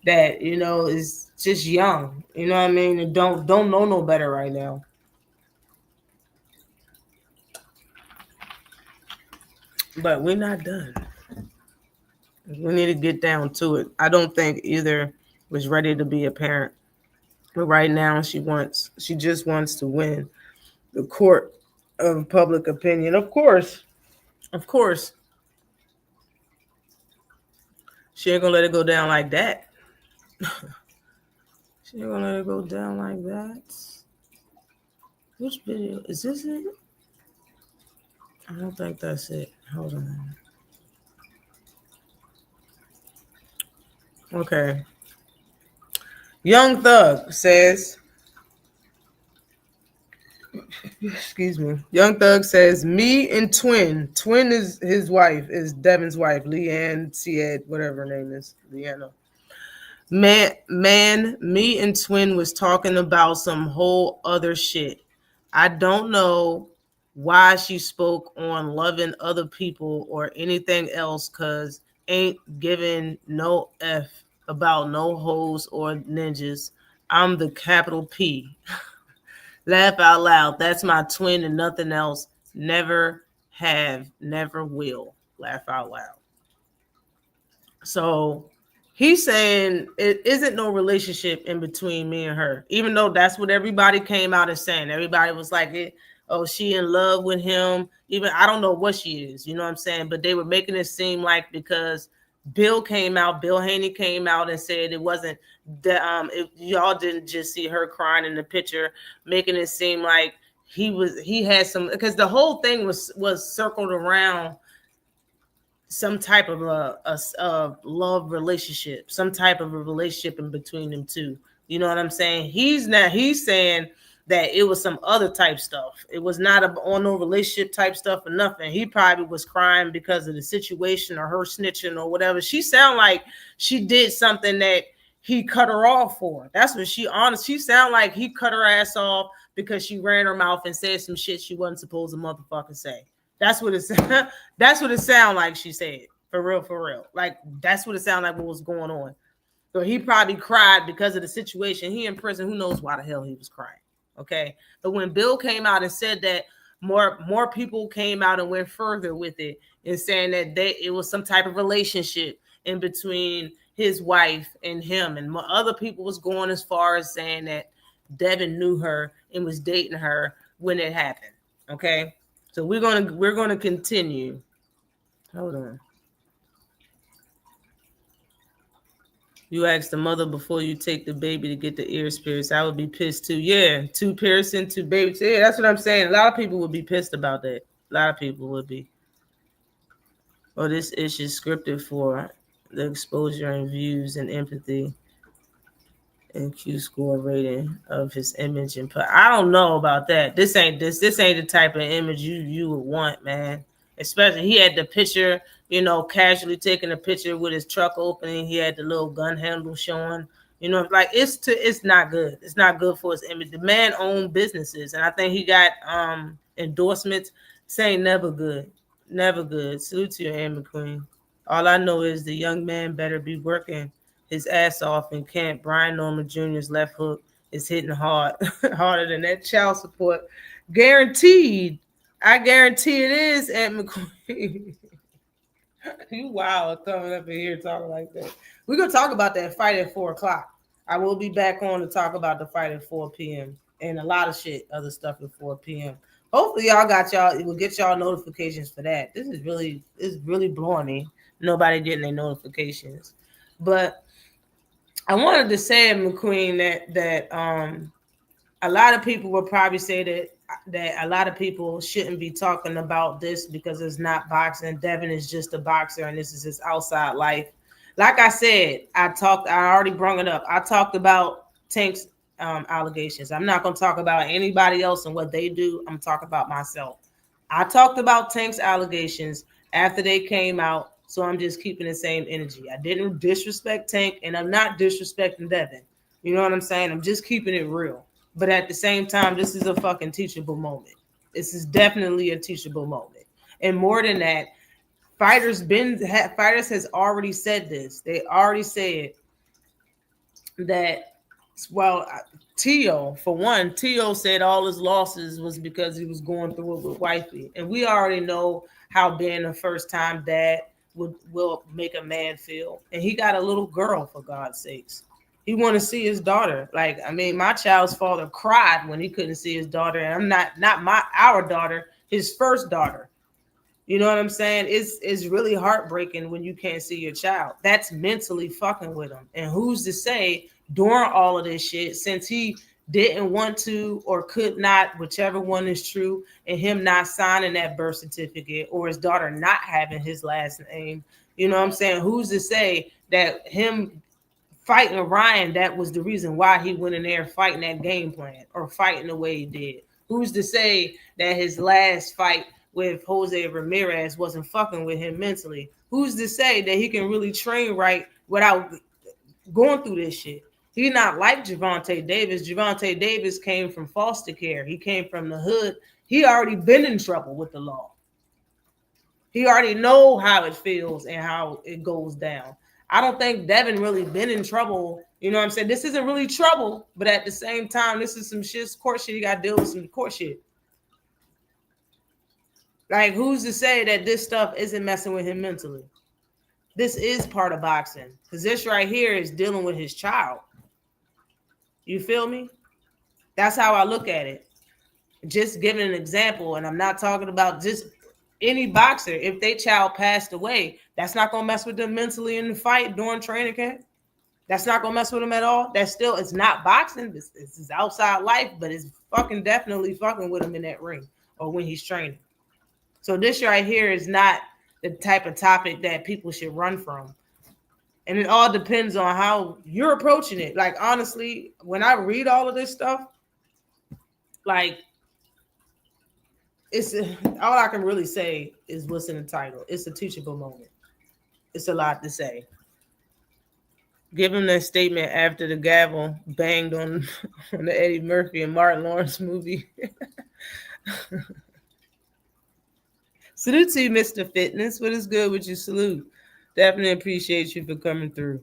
that is just young. You know what I mean? And don't know no better right now. But we're not done. We need to get down to it. I don't think either was ready to be a parent. But right now she just wants to win the court of public opinion. Of course. Of course. She ain't gonna let it go down like that. She ain't gonna let it go down like that. Which video? Is this it? I don't think that's it. Hold on. Okay. Young Thug says, excuse me. Young Thug says, me and Twin is his wife, is Devin's wife, Leanne Sied, whatever her name is, Leanna. Man, me and Twin was talking about some whole other shit. I don't know why she spoke on loving other people or anything else, cause ain't giving no F about no hoes or ninjas. I'm the capital P. Laugh out loud. That's my twin and nothing else. Never have, never will. Laugh out loud. So he's saying it isn't no relationship in between me and her, even though that's what everybody came out and saying. Everybody was like, oh, she in love with him. Even I don't know what she is, you know what I'm saying? But they were making it seem like because Bill Haney came out and said it wasn't that y'all didn't just see her crying in the picture, making it seem like he had some, because the whole thing was circled around some type of a love relationship, some type of a relationship in between them two. You know what I'm saying? He's saying that it was some other type stuff. It was not on no relationship type stuff or nothing. He probably was crying because of the situation or her snitching or whatever. She sound like she did something that he cut her off for. That's what she honest. She sound like he cut her ass off because she ran her mouth and said some shit she wasn't supposed to motherfucking say. That's what it that's what it sound like she said. For real. Like that's what it sounded like what was going on. So he probably cried because of the situation. He in prison. Who knows why the hell he was crying? Okay. But when Bill came out and said that, more people came out and went further with it and saying that it was some type of relationship in between his wife and him. And other people was going as far as saying that Devin knew her and was dating her when it happened. Okay, so we're gonna continue. Hold on. You ask the mother before you take the baby to get the ear spirits. I would be pissed too. Yeah, 2 piercing, 2 babies. Yeah, that's what I'm saying. A lot of people would be pissed about that. A lot of people would be. Or this issue scripted for the exposure and views and empathy and Q score rating of his image and put. I don't know about that. This ain't the type of image you would want, man. Especially he had the picture, casually taking a picture with his truck opening. He had the little gun handle showing. Like it's not good. It's not good for his image. The man owned businesses, and I think he got endorsements. Saying never good, never good. Salute to your Anne McQueen. All I know is the young man better be working his ass off in camp. Brian Norman Jr.'s left hook is hitting hard, harder than that child support. Guaranteed. I guarantee it is, Aunt McQueen. You wild coming up in here talking like that. We're going to talk about that fight at 4 o'clock. I will be back on to talk about the fight at 4 p.m. and a lot of shit, other stuff at 4 p.m. Hopefully it will get y'all notifications for that. This is really blowing me. Nobody getting their notifications. But I wanted to say, McQueen, that a lot of people will probably say that a lot of people shouldn't be talking about this because it's not boxing. Devin is just a boxer, and this is his outside life. Like I said, I already brought it up. I talked about Tank's allegations. I'm not going to talk about anybody else and what they do. I'm talking about myself. I talked about Tank's allegations after they came out. So I'm just keeping the same energy. I didn't disrespect Tank, and I'm not disrespecting Devin. You know what I'm saying? I'm just keeping it real. But at the same time, this is a fucking teachable moment. This is definitely a teachable moment. And more than that, fighters has already said this. They already said that, well, Tio said all his losses was because he was going through it with wifey. And we already know how being a first-time dad will make a man feel. And he got a little girl, for God's sakes. He want to see his daughter. Like, I mean, my child's father cried when he couldn't see his daughter. And I'm not our daughter, his first daughter. You know what I'm saying? It's really heartbreaking when you can't see your child. That's mentally fucking with him. And who's to say during all of this shit, since he didn't want to or could not, whichever one is true, and him not signing that birth certificate or his daughter not having his last name, you know what I'm saying? Who's to say that him fighting Ryan, that was the reason why he went in there fighting that game plan or fighting the way he did? Who's to say that his last fight with Jose Ramirez wasn't fucking with him mentally? Who's to say that he can really train right without going through this shit? He not like Gervonta Davis. Gervonta Davis came from foster care. He came from the hood. He already been in trouble with the law. He already know how it feels and how it goes down. I don't think Devin really been in trouble. You know what I'm saying? This isn't really trouble, but at the same time, this is some shit, court shit. You got to deal with some court shit. Like, who's to say that this stuff isn't messing with him mentally? This is part of boxing. Because this right here is dealing with his child. You feel me? That's how I look at it. Just giving an example, and I'm not talking about just any boxer. If their child passed away, that's not going to mess with them mentally in the fight during training camp. That's not going to mess with them at all. It's not boxing. This is outside life, but it's fucking definitely fucking with him in that ring or when he's training. So this right here is not the type of topic that people should run from. And it all depends on how you're approaching it. Like, honestly, when I read all of this stuff, like, all I can really say is what's in the title. It's a teachable moment. It's a lot to say. Give him that statement after the gavel banged on the Eddie Murphy and Martin Lawrence movie. Salute to you, Mr. Fitness. What is good with you? Salute. Definitely appreciate you for coming through.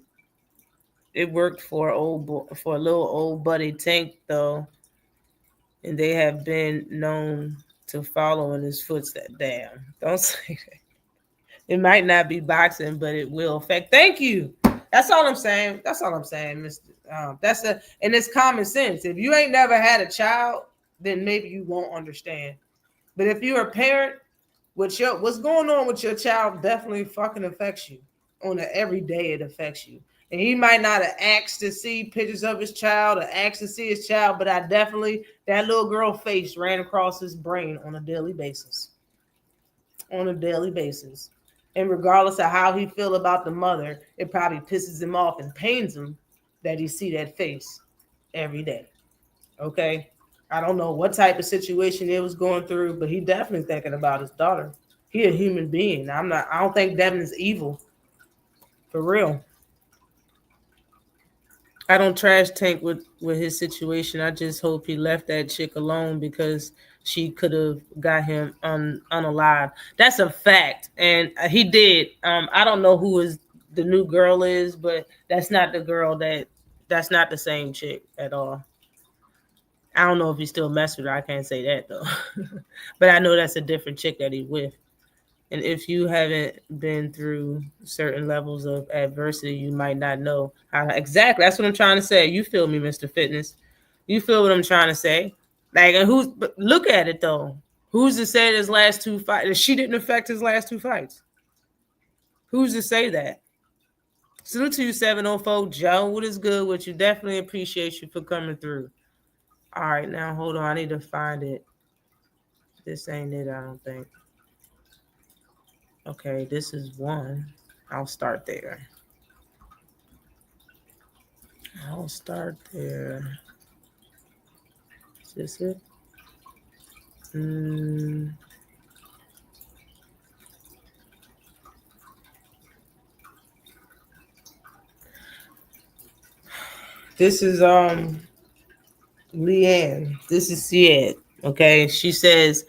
It worked for a little old buddy Tank, though, and they have been known to follow in his footsteps. Damn, don't say that. It might not be boxing, but it will affect. Thank you. That's all I'm saying. That's all I'm saying, Mr. And it's common sense. If you ain't never had a child, then maybe you won't understand. But if you're a parent, what's going on with your child definitely fucking affects you. On an everyday, it affects you. And he might not have asked to see pictures of his child or asked to see his child, but that little girl face ran across his brain on a daily basis. On a daily basis. And regardless of how he feel about the mother, it probably pisses him off and pains him that he see that face every day. Okay? I don't know what type of situation it was going through, but he definitely thinking about his daughter. He a human being. I don't think Devin is evil. For real. I don't trash tank with his situation. I just hope he left that chick alone because she could have got him unalive. That's a fact, and he did. I don't know who the new girl is, but that's not the girl that's not the same chick at all. I don't know if he still mess with her. I can't say that though, but I know that's a different chick that he with. And if you haven't been through certain levels of adversity, you might not know how exactly. That's what I'm trying to say. You feel me, Mr. Fitness? You feel what I'm trying to say? Like, and but look at it though. Who's to say his last two fights? She didn't affect his last two fights. Who's to say that? Salute to you, 704 Joe. What is good with you? Definitely appreciate you for coming through. All right, now hold on. I need to find it. This ain't it, I don't think. Okay, this is one. I'll start there. Is this it? This is Leanne. This is Sied. Okay, she says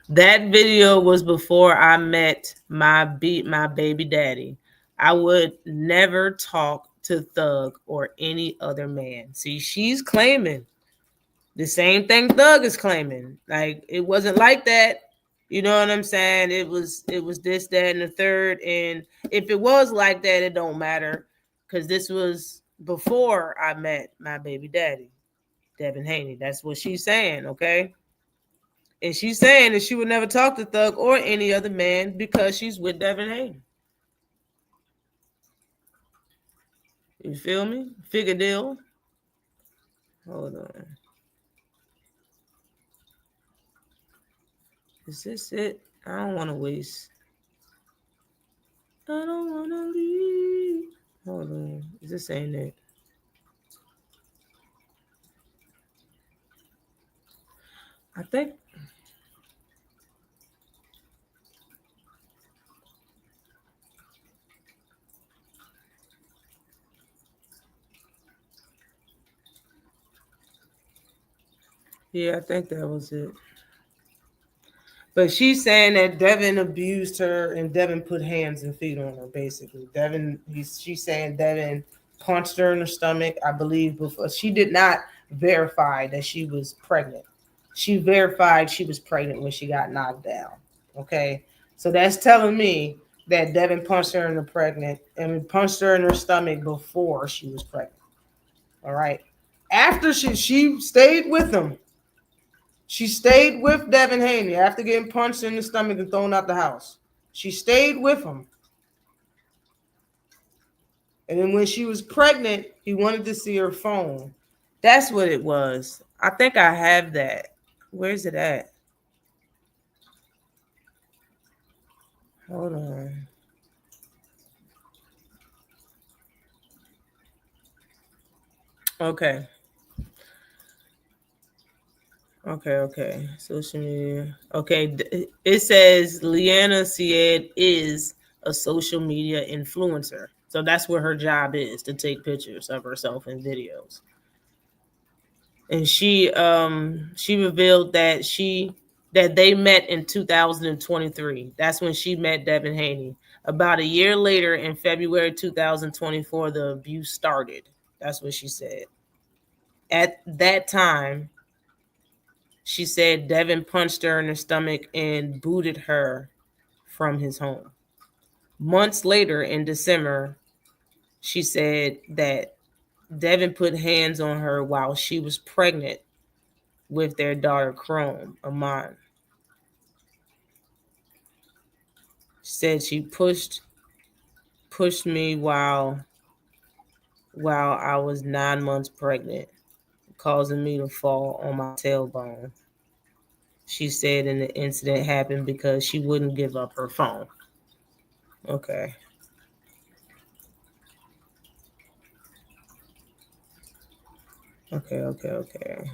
that video was before I met my baby daddy. I would never talk to Thug or any other man. See, she's claiming the same thing Thug is claiming. Like, it wasn't like that. You know what I'm saying? It was this, that, and the third. And if it was like that, it don't matter. Because this was before I met my baby daddy, Devin Haney. That's what she's saying, okay? And she's saying that she would never talk to Thug or any other man because she's with Devin Haney. You feel me? Figure deal. Hold on. Is this it? I don't want to waste. I don't want to leave. Hold on. This ain't it. I think. Yeah, I think that was it. But she's saying that Devin abused her and Devin put hands and feet on her, basically. She's saying Devin punched her in the stomach, I believe, before. She did not verify that she was pregnant. She verified she was pregnant when she got knocked down. Okay? So that's telling me that Devin punched her in punched her in her stomach before she was pregnant. All right? After she stayed with him. She stayed with Devin Haney after getting punched in the stomach and thrown out the house. She stayed with him. And then when she was pregnant, he wanted to see her phone. That's what it was. I think I have that. Where's it at? Hold on. Okay. Okay. Social media. Okay. It says Leanna Sied is a social media influencer. So that's what her job is, to take pictures of herself and videos. And she revealed that they met in 2023. That's when she met Devin Haney. About a year later, in February 2024, the abuse started. That's what she said. At that time, she said Devin punched her in the stomach and booted her from his home. Months later, in December, She said that Devin put hands on her while she was pregnant with their daughter Chrome, Amon. Said she pushed me while I was 9 months pregnant, causing me to fall on my tailbone. She said and the incident happened because she wouldn't give up her phone. Okay. Okay.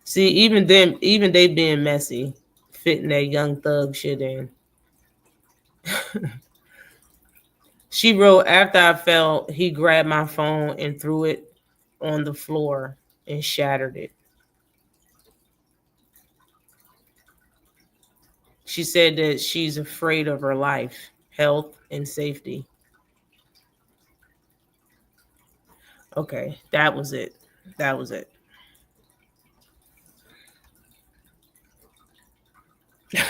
See, even they being messy, fitting that young thug shit in. She wrote, after I fell, he grabbed my phone and threw it on the floor and shattered it. She said that she's afraid of her life, health, and safety. Okay, that was it.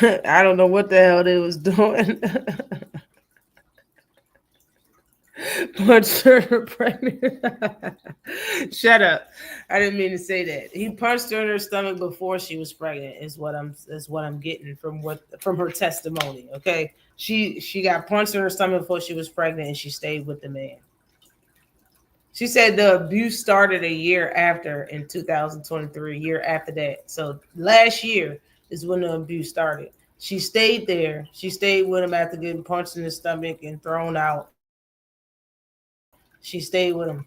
I don't know what the hell they was doing. Punched her pregnant. Shut up. I didn't mean to say that. He punched her in her stomach before she was pregnant, is what I'm getting from her testimony. Okay. She got punched in her stomach before she was pregnant and she stayed with the man. She said the abuse started a year after, in 2023, a year after that. So last year is when the abuse started. She stayed there. She stayed with him after getting punched in the stomach and thrown out. She stayed with him.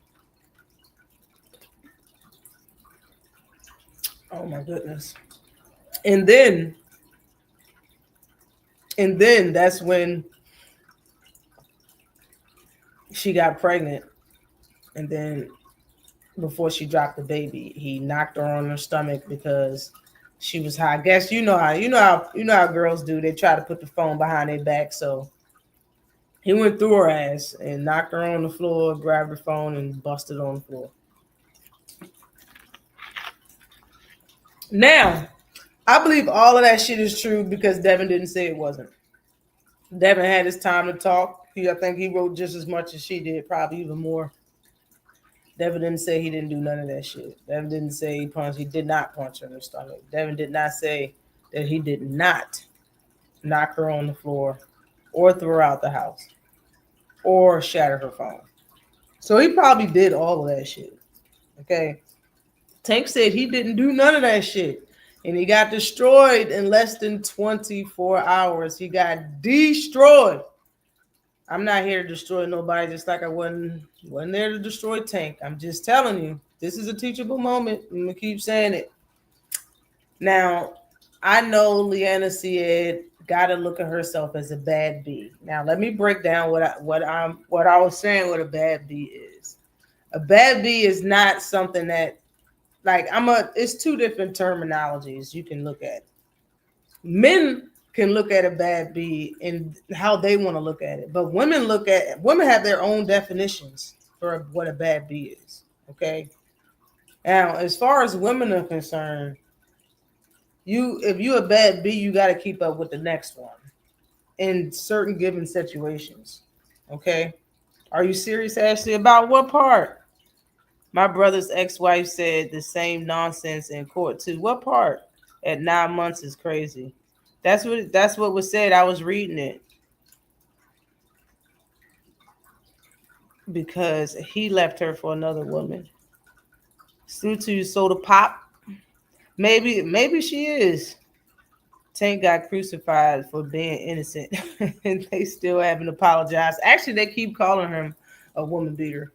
Oh my goodness. And then that's when she got pregnant. And then before she dropped the baby, he knocked her on her stomach because she was high. I guess you know how girls do. They try to put the phone behind their back. So he went through her ass and knocked her on the floor, grabbed her phone, and busted on the floor. Now, I believe all of that shit is true because Devin didn't say it wasn't. Devin had his time to talk. I think he wrote just as much as she did, probably even more. Devin didn't say he didn't do none of that shit. Devin didn't say he did not punch her in the stomach. Devin did not say that he did not knock her on the floor or throw her out the house or shatter her phone. So he probably did all of that shit. Okay. Tank said he didn't do none of that shit. And he got destroyed in less than 24 hours. He got destroyed. I'm not here to destroy nobody, just like I wasn't there to destroy Tank. I'm just telling you, this is a teachable moment. I'm going to keep saying it. Now, I know Leanna said got to look at herself as a bad B. Now, let me break down what I was saying what a bad B is. A bad B is not something that, like, it's two different terminologies you can look at. Men can look at a bad B and how they want to look at it, but women have their own definitions for what a bad B is. Okay. Now, as far as women are concerned, if you're a bad B, you got to keep up with the next one in certain given situations. Okay. Are you serious, Ashley? About what part? My brother's ex-wife said the same nonsense in court too. What part? At 9 months is crazy. That's what was said. I was reading it. Because he left her for another woman. Sutu soda pop. Maybe she is. Tank got crucified for being innocent. And they still haven't apologized. Actually, they keep calling him a woman beater.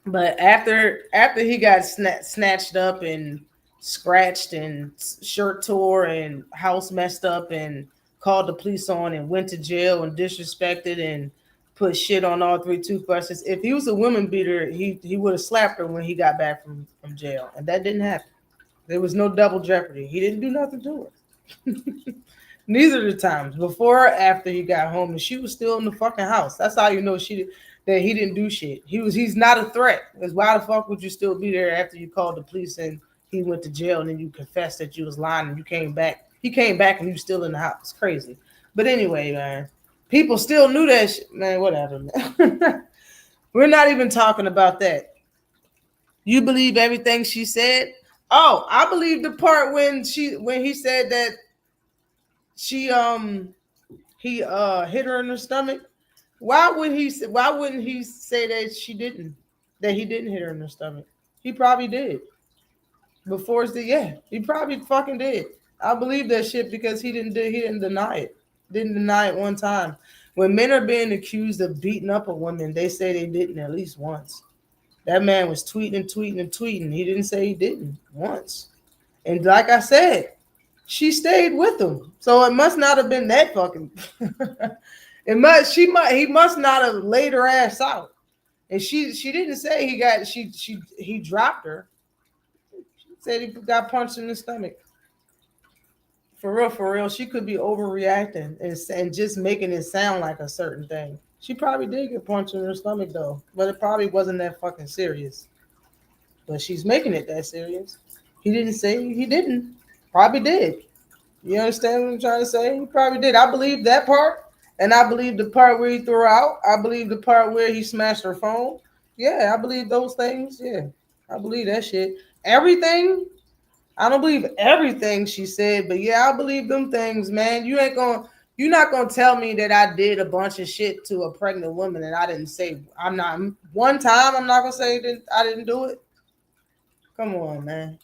But after he got snatched up and scratched and shirt tore and house messed up and called the police on and went to jail and disrespected and put shit on all 3 toothbrushes. If he was a woman beater, he would have slapped her when he got back from jail. And that didn't happen. There was no double jeopardy. He didn't do nothing to her. Neither of the times, before or after he got home, and she was still in the fucking house. That's how you know that he didn't do shit. He's not a threat. Because why the fuck would you still be there after you called the police and he went to jail and then you confessed that you was lying and you came back? He came back and you still in the house. It's crazy. But anyway, man, people still knew that shit. Man, whatever, man. We're not even talking about that. You believe everything she said? Oh, I believe the part when he said that she he hit her in the stomach. Why wouldn't he say that he didn't hit her in the stomach? He probably did. Before it's he probably fucking did. I believe that shit because he didn't deny it. Didn't deny it one time. When men are being accused of beating up a woman, they say they didn't at least once. That man was tweeting and tweeting and tweeting. He didn't say he didn't once. And like I said, she stayed with him. So it must not have been that fucking he must not have laid her ass out. And she didn't say he dropped her. She said he got punched in the stomach. For real, she could be overreacting and just making it sound like a certain thing. She probably did get punched in her stomach though, but it probably wasn't that fucking serious. But she's making it that serious. He didn't say he didn't. Probably did. You understand what I'm trying to say? He probably did. I believe that part. And I believe the part where he threw her out. I believe the part where he smashed her phone. Yeah, I believe those things. Yeah, I believe that shit. Everything. I don't believe everything she said, but yeah, I believe them things, man. You're not gonna tell me that I did a bunch of shit to a pregnant woman and I didn't say I'm not one time. I'm not gonna say that I didn't do it. Come on, man.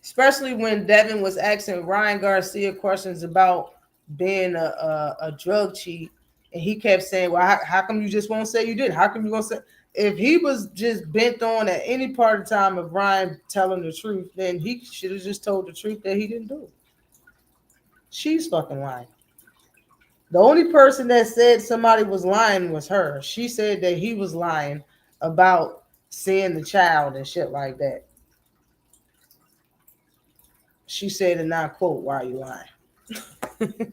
Especially when Devin was asking Ryan Garcia questions about being a drug cheat, and he kept saying, "Well, how come you just won't say you did? How come you gonna say?" If he was just bent on at any part of time of Ryan telling the truth, then he should have just told the truth that he didn't do it. She's fucking lying. The only person that said somebody was lying was her. She said that he was lying about seeing the child and shit like that. She said, and I quote, "Why are you lying?"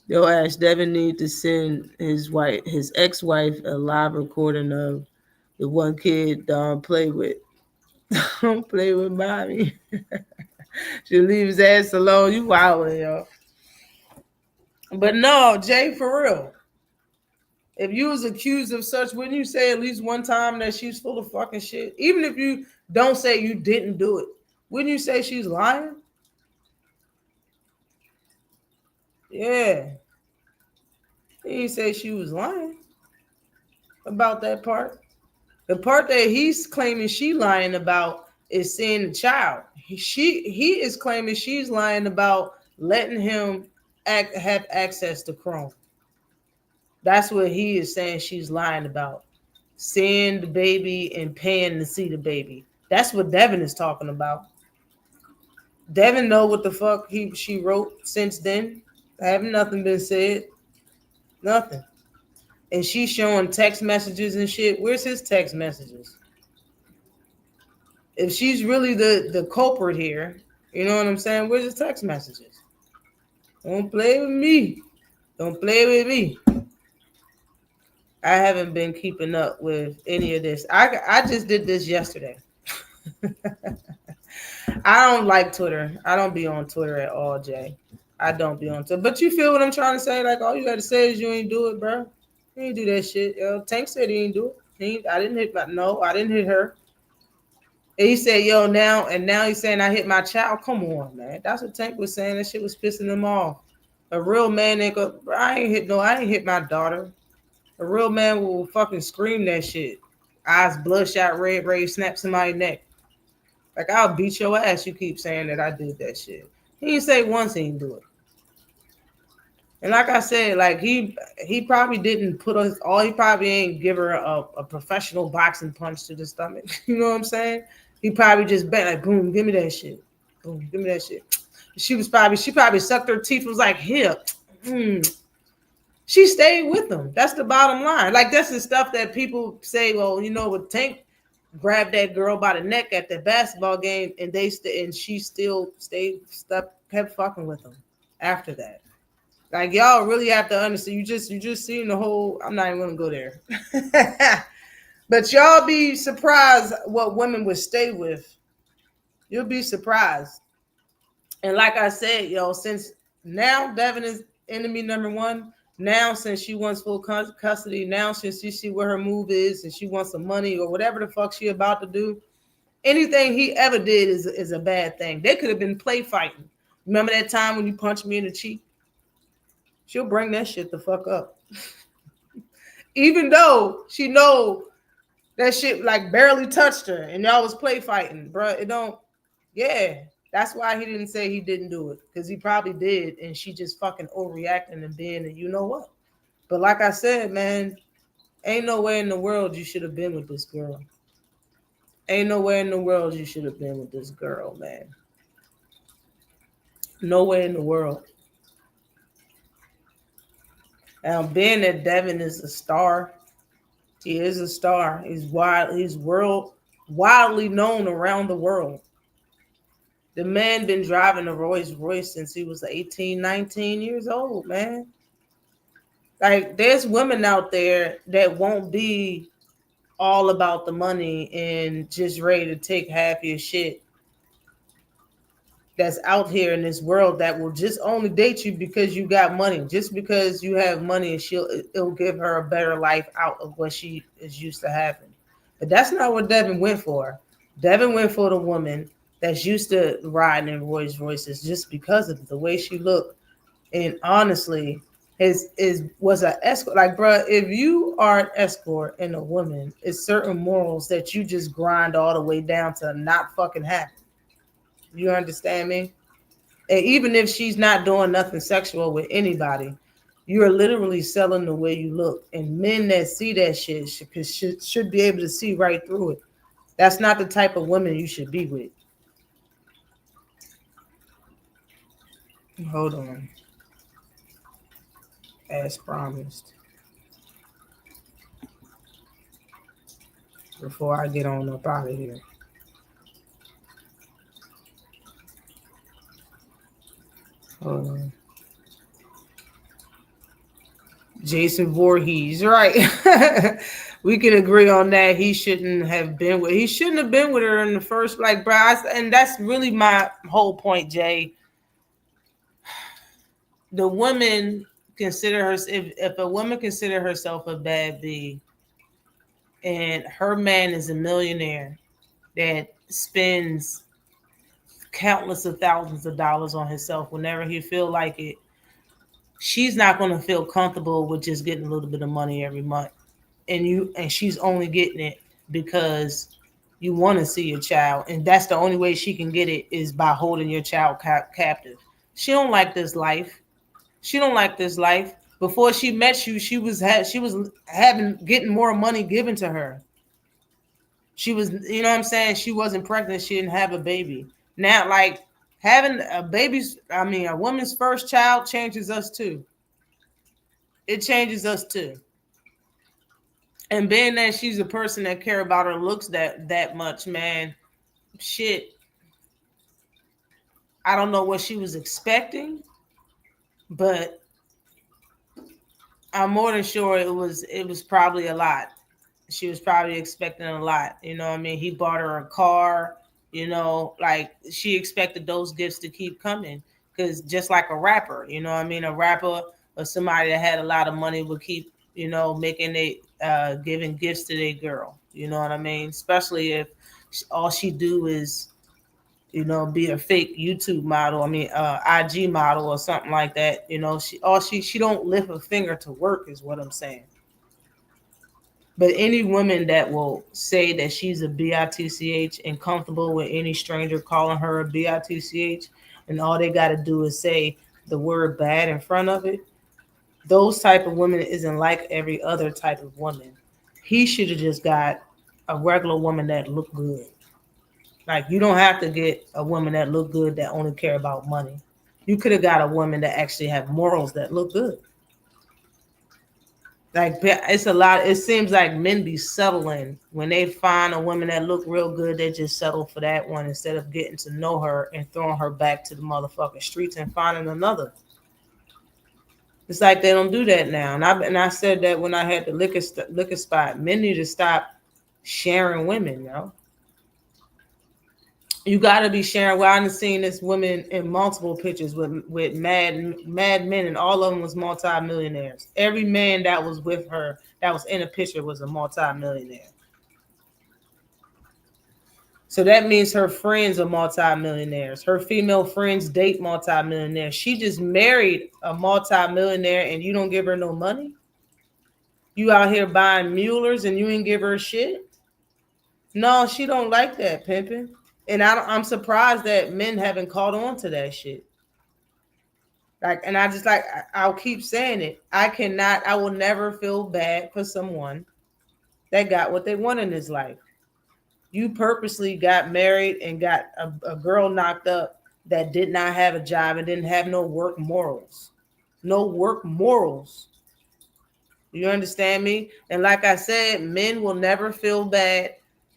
Yo, Ash, Devin need to send his ex-wife, a live recording of the one kid Don play with. Don't play with mommy. She'll leave his ass alone. You wildin', yo. But no, Jay, for real. If you was accused of such, wouldn't you say at least one time that she's full of fucking shit? Even if you don't say you didn't do it, wouldn't you say she's lying? Yeah. He didn't say she was lying about that part. The part that he's claiming she lying about is seeing the child. He is claiming she's lying about letting him have access to Chrome. That's what he is saying she's lying about. Seeing the baby and paying to see the baby. That's what Devin is talking about. Devin know what the fuck she wrote since then. Haven't nothing been said. Nothing. And she's showing text messages and shit. Where's his text messages? If she's really the culprit here, you know what I'm saying? Where's his text messages? Don't play with me. Don't play with me. I haven't been keeping up with any of this. I just did this yesterday. I don't like Twitter. I don't be on Twitter at all, Jay. I don't be on Twitter. But you feel what I'm trying to say? Like, all you got to say is you ain't do it, bro. You ain't do that shit. Yo, Tank said he ain't do it. I didn't hit I didn't hit her. And he said, yo, now he's saying I hit my child. Come on, man. That's what Tank was saying. That shit was pissing him off. A real man ain't go, I ain't hit my daughter. A real man will fucking scream that shit. Eyes bloodshot red, ready to snap somebody's neck. Like, I'll beat your ass. You keep saying that I did that shit. He didn't say once he didn't do it. And like I said, like he probably didn't put us all. He probably ain't give her a professional boxing punch to the stomach. You know what I'm saying? He probably just bet like, boom, give me that shit. Boom, give me that shit. She probably sucked her teeth. Was like, here. She stayed with him. That's the bottom line. Like, that's the stuff that people say. Well, you know, with Tank grabbed that girl by the neck at the basketball game, and she still kept fucking with him after that. Like, y'all really have to understand. You just seen the whole. I'm not even gonna go there. But y'all be surprised what women would stay with. You'll be surprised. And like I said, yo, since now Devin is enemy number one, Now, since she wants full custody, now since she see where her move is and she wants some money or whatever the fuck she about to do, anything he ever did is a bad thing. They could have been play fighting. Remember that time when you punched me in the cheek? She'll bring that shit the fuck up. Even though she know that shit like barely touched her and y'all was play fighting, bro. It don't, yeah. That's why he didn't say he didn't do it, because he probably did, and she just fucking overreacting and being, and you know what? But like I said, man, ain't nowhere in the world you should have been with this girl. Ain't nowhere in the world you should have been with this girl, man. Nowhere in the world. Now, being that Devin is a star, he is a star. He's wildly known around the world. The man been driving a Rolls Royce since he was 18, 19 years old, man. Like, there's women out there that won't be all about the money and just ready to take half your shit. That's out here in this world that will just only date you because you got money. Just because you have money, it'll give her a better life out of what she is used to having. But that's not what Devin went for. Devin went for the woman that's used to riding in Rolls Royces just because of the way she looked. And honestly, was an escort. Like, bro, if you are an escort and a woman, it's certain morals that you just grind all the way down to not fucking happen. You understand me? And even if she's not doing nothing sexual with anybody, you're literally selling the way you look. And men that see that shit should be able to see right through it. That's not the type of woman you should be with. Hold on. As promised. Before I get on up out of here. Hold on. Jason Voorhees, right? We can agree on that. He shouldn't have been with her in the first, like, bro. And that's really my whole point, Jay. The woman consider her, if a woman consider herself a bad bee, and her man is a millionaire that spends countless of thousands of dollars on himself whenever he feel like it, she's not going to feel comfortable with just getting a little bit of money every month. And she's only getting it because you want to see your child. And that's the only way she can get it is by holding your child captive. She don't like this life. She don't like this life. Before she met you, she was getting more money given to her. She was, you know what I'm saying? She wasn't pregnant. She didn't have a baby. Now, like, having a woman's first child changes us too. It changes us too. And being that she's a person that care about her looks that much, man, shit. I don't know what she was expecting, but I'm more than sure it was probably a lot. She was probably expecting a lot. You know what I mean? He bought her a car, you know, like she expected those gifts to keep coming. Because just like a rapper, you know what I mean? A rapper or somebody that had a lot of money would keep, you know, giving gifts to their girl. You know what I mean? Especially if all she do is, you know, be a fake YouTube model. IG model or something like that. You know, she don't lift a finger to work is what I'm saying. But any woman that will say that she's a bitch and comfortable with any stranger calling her a bitch, and all they got to do is say the word bad in front of it, those type of women isn't like every other type of woman. He should have just got a regular woman that looked good. Like, you don't have to get a woman that look good that only care about money. You could have got a woman that actually have morals that look good. Like, it's a lot. It seems like men be settling when they find a woman that look real good. They just settle for that one instead of getting to know her and throwing her back to the motherfucking streets and finding another. It's like they don't do that now. And I said that when I had the liquor spot. Men need to stop sharing women, You got to be sharing. Well, I've seen this woman in multiple pictures with mad men, and all of them was multimillionaires. Every man that was with her that was in a picture was a multimillionaire. So that means her friends are multimillionaires. Her female friends date multimillionaires. She just married a multimillionaire, and you don't give her no money. You out here buying Muellers, and you ain't give her shit. No, she don't like that pimping. And I'm surprised that men haven't caught on to that shit. Like, and I just like, I'll keep saying it. I will never feel bad for someone that got what they want in his life. You purposely got married and got a girl knocked up that did not have a job and didn't have no work morals. No work morals. You understand me? And like I said, men will never feel bad.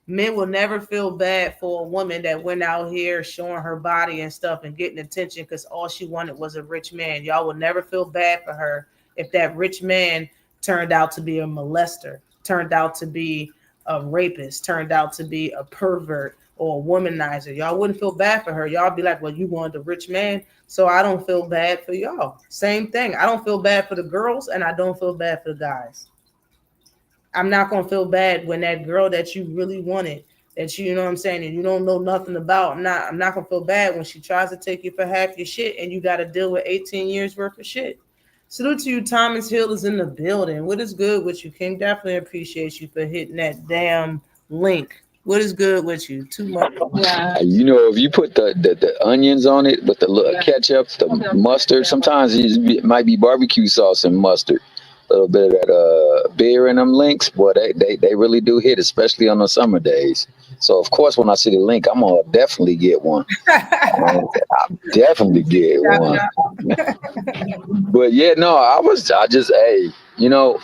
Men will never feel bad for a woman that went out here showing her body and stuff and getting attention because all she wanted was a rich man. Y'all will never feel bad for her if that rich man turned out to be a molester, turned out to be a rapist, turned out to be a pervert or a womanizer. Y'all wouldn't feel bad for her. Y'all be like, well, you wanted a rich man, so I don't feel bad for y'all. Same thing. I don't feel bad for the girls, and I don't feel bad for the guys. I'm not going to feel bad when that girl that you really wanted, that you know what I'm saying, and you don't know nothing about, I'm not going to feel bad when she tries to take you for half your shit and you got to deal with 18 years worth of shit. Salute to you. Thomas Hill is in the building. What is good with you, King? Definitely appreciate you for hitting that damn link. What is good with you? Too much. You know, if you put the onions on it with the little ketchup, the mustard, sometimes it might be barbecue sauce and mustard. A little bit of that beer in them links, boy, they really do hit, especially on the summer days. So of course, when I see the link, I'm gonna definitely get one. I'll definitely get one. But yeah, no, I just, hey, you know,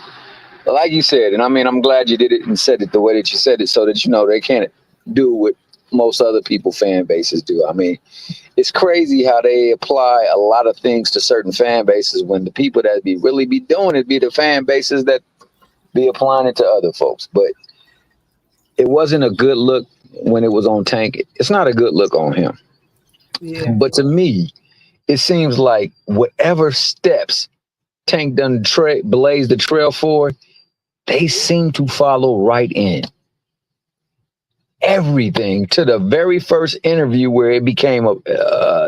like you said, and I mean, I'm glad you did it and said it the way that you said it, so that you know they can't do what most other people fan bases do. I mean, it's crazy how they apply a lot of things to certain fan bases when the people that really be doing it be the fan bases that be applying it to other folks. But it wasn't a good look when it was on Tank. It's not a good look on him. Yeah. But to me, it seems like whatever steps Tank done blaze the trail for, they seem to follow right in. Everything to the very first interview where it became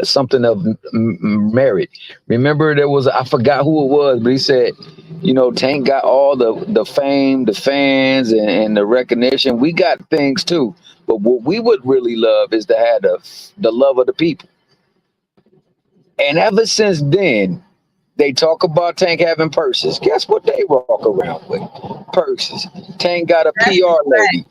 something of merit. Remember, there was, I forgot who it was, but he said, you know, Tank got all the fame, the fans, and the recognition. We got things too, but what we would really love is to have the love of the people. And ever since then, they talk about Tank having purses. Guess what they walk around with? Purses. Tank got a PR lady.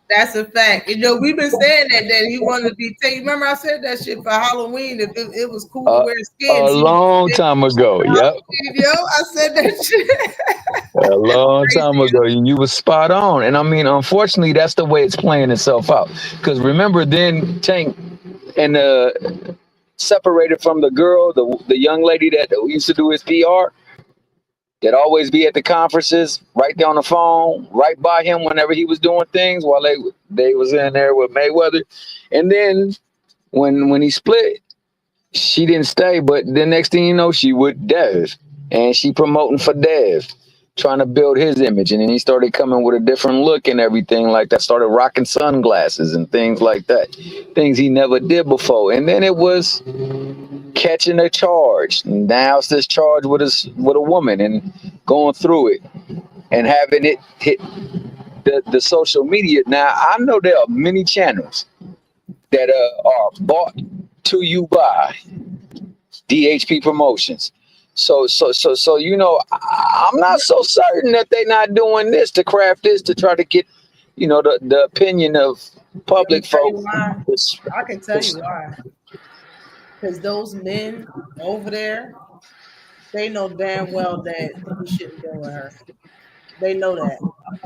That's a fact. You know, we've been saying that he wanted to be taken. Remember, I said that shit for Halloween. If it was cool to wear skins. A long time ago. Yep. Yo, I said that shit. A long time ago. And you was spot on. And I mean, unfortunately, that's the way it's playing itself out. Because remember, then Tank and separated from the girl, the young lady that used to do his PR. That always be at the conferences, right there on the phone, right by him whenever he was doing things while they was in there with Mayweather. And then when he split, she didn't stay. But the next thing you know, she with Dev, and she promoting for Dev, trying to build his image. And then he started coming with a different look and everything like that. Started rocking sunglasses and things like that, things he never did before. And then it was catching a charge. Now it's this charge with a woman and going through it and having it hit the social media. Now I know there are many channels that are bought to you by DHP Promotions. So you know, I'm not so certain that they're not doing this to craft this to try to get, you know, the opinion of public folks. I can tell you why. Because those men over there, they know damn well that he shouldn't be with her. They know that.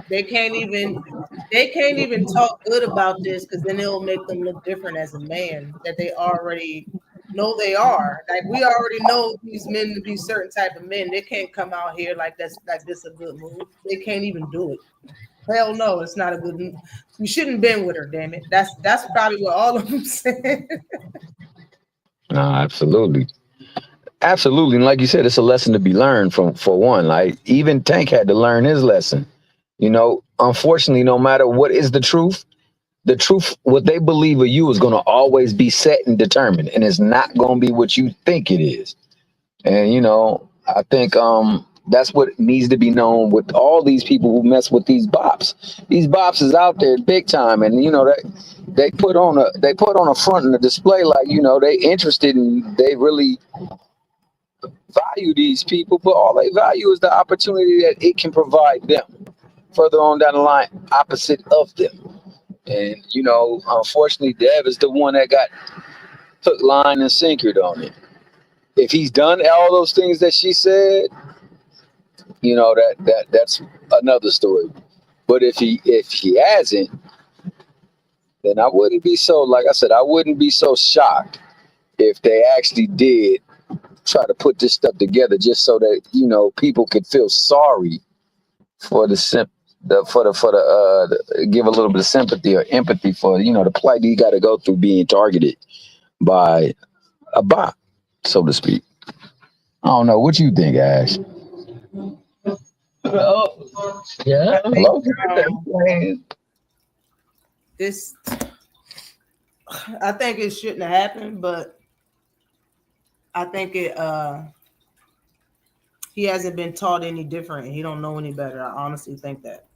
They can't even talk good about this because then it'll make them look different as a man that they already know they are. Like we already know these men to be certain type of men. They can't come out here like this a good move. They can't even do it. Hell no, it's not a good. You shouldn't have been with her. Damn it. That's probably what all of them said. No, absolutely. Absolutely. And like you said, it's a lesson to be learned from for one. Like even Tank had to learn his lesson. You know, unfortunately, no matter what is the truth, what they believe of you is gonna always be set and determined. And it's not gonna be what you think it is. And you know, I think that's what needs to be known with all these people who mess with these bops. These bops is out there big time, and you know that they put on a front and a display like you know they interested and they really value these people, but all they value is the opportunity that it can provide them further on down the line, opposite of them. And you know, unfortunately, Dev is the one that got hook, line, and sinkered on it. If he's done all those things that she said, you know that's another story. But if he hasn't, then I wouldn't be so like I said, I wouldn't be so shocked if they actually did try to put this stuff together just so that you know people could feel sorry for give a little bit of sympathy or empathy for you know the plight you got to go through being targeted by a bot, so to speak. I don't know what you think, Ash. Yeah. Hello. This, I think it shouldn't have happened, but I think he hasn't been taught any different. He don't know any better. I honestly think that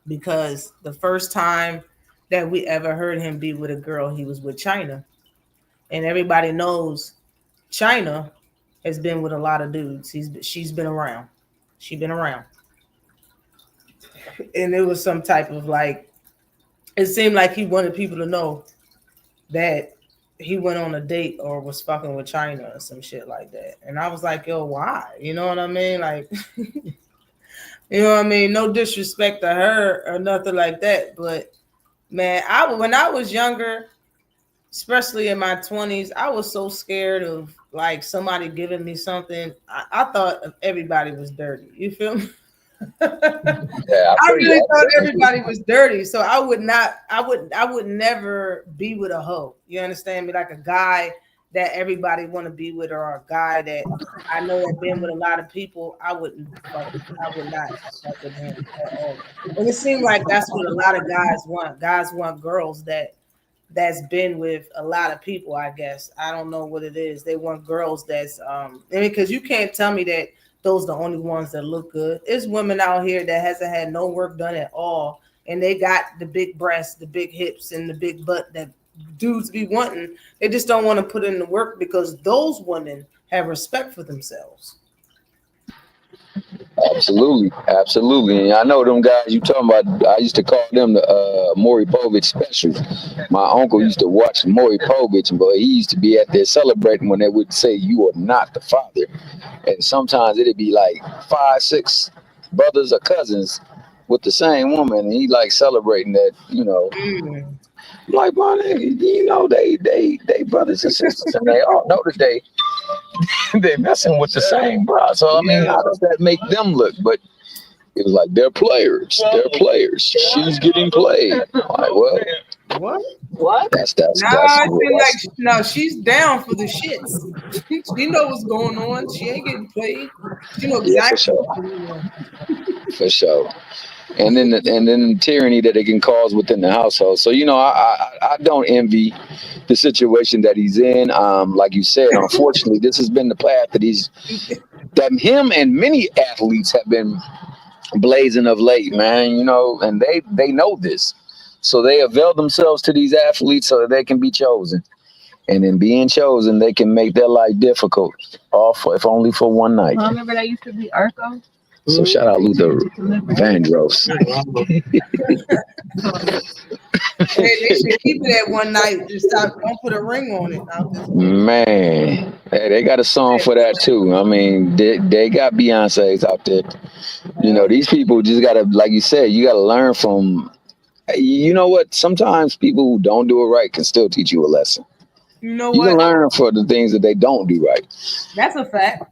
because the first time that we ever heard him be with a girl, he was with China, and everybody knows China has been with a lot of dudes. She's been around. She's been around, and it was some type of like. It seemed like he wanted people to know that he went on a date or was fucking with China or some shit like that. And I was like, yo, why? You know what I mean? Like, you know what I mean? No disrespect to her or nothing like that. But man, when I was younger, especially in my 20s, I was so scared of like somebody giving me something. I thought everybody was dirty. You feel me? Yeah, I really thought everybody was dirty, so I would never be with a hoe. You understand me? Like a guy that everybody want to be with, or a guy that I know that been with a lot of people. I would not fuck with him at all. And it seemed like that's what a lot of guys want. Guys want girls that's been with a lot of people. I guess I don't know what it is. They want girls that's because you can't tell me that. Those are the only ones that look good. There's women out here that hasn't had no work done at all, and they got the big breasts, the big hips, and the big butt that dudes be wanting. They just don't want to put in the work because those women have respect for themselves. Absolutely, absolutely. And I know them guys you talking about. I used to call them the Maury Povich specials. My uncle used to watch Maury Povich, but he used to be at there celebrating when they would say, "You are not the father." And sometimes it'd be like 5, 6 brothers or cousins with the same woman, and he like celebrating that, you know. Like my nigga, you know, they brothers and sisters, and they all know that they messing with the same bro. So I mean, how does that make them look? But it was like they're players. She's getting played. Like, well, what? That's I feel like no, she's down for the shits. She know what's going on. She ain't getting played. She know exactly what's going on. For sure. And then the tyranny that it can cause within the household. So you know, I don't envy the situation that he's in. Like you said, unfortunately, this has been the path that him and many athletes have been blazing of late, man. You know, and they know this, so they avail themselves to these athletes so that they can be chosen. And in being chosen, they can make their life difficult, if only for one night. I remember that used to be Arco. So shout out Luther Vandross. Hey, they should keep it at one night. Just don't put a ring on it. Man, hey, they got a song for that too. I mean, they got Beyonce's out there. You know, these people just gotta, like you said, you gotta learn from. You know what? Sometimes people who don't do it right can still teach you a lesson. You know what? You can learn for the things that they don't do right. That's a fact.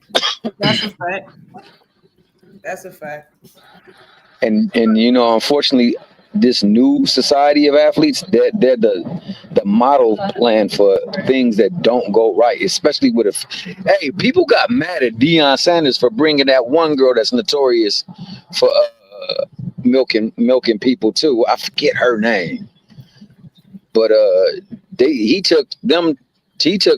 That's a fact. and you know, unfortunately, this new society of athletes, they're the model plan for things that don't go right, especially with hey, people got mad at Deion Sanders for bringing that one girl that's notorious for milking people too. I forget her name, but he took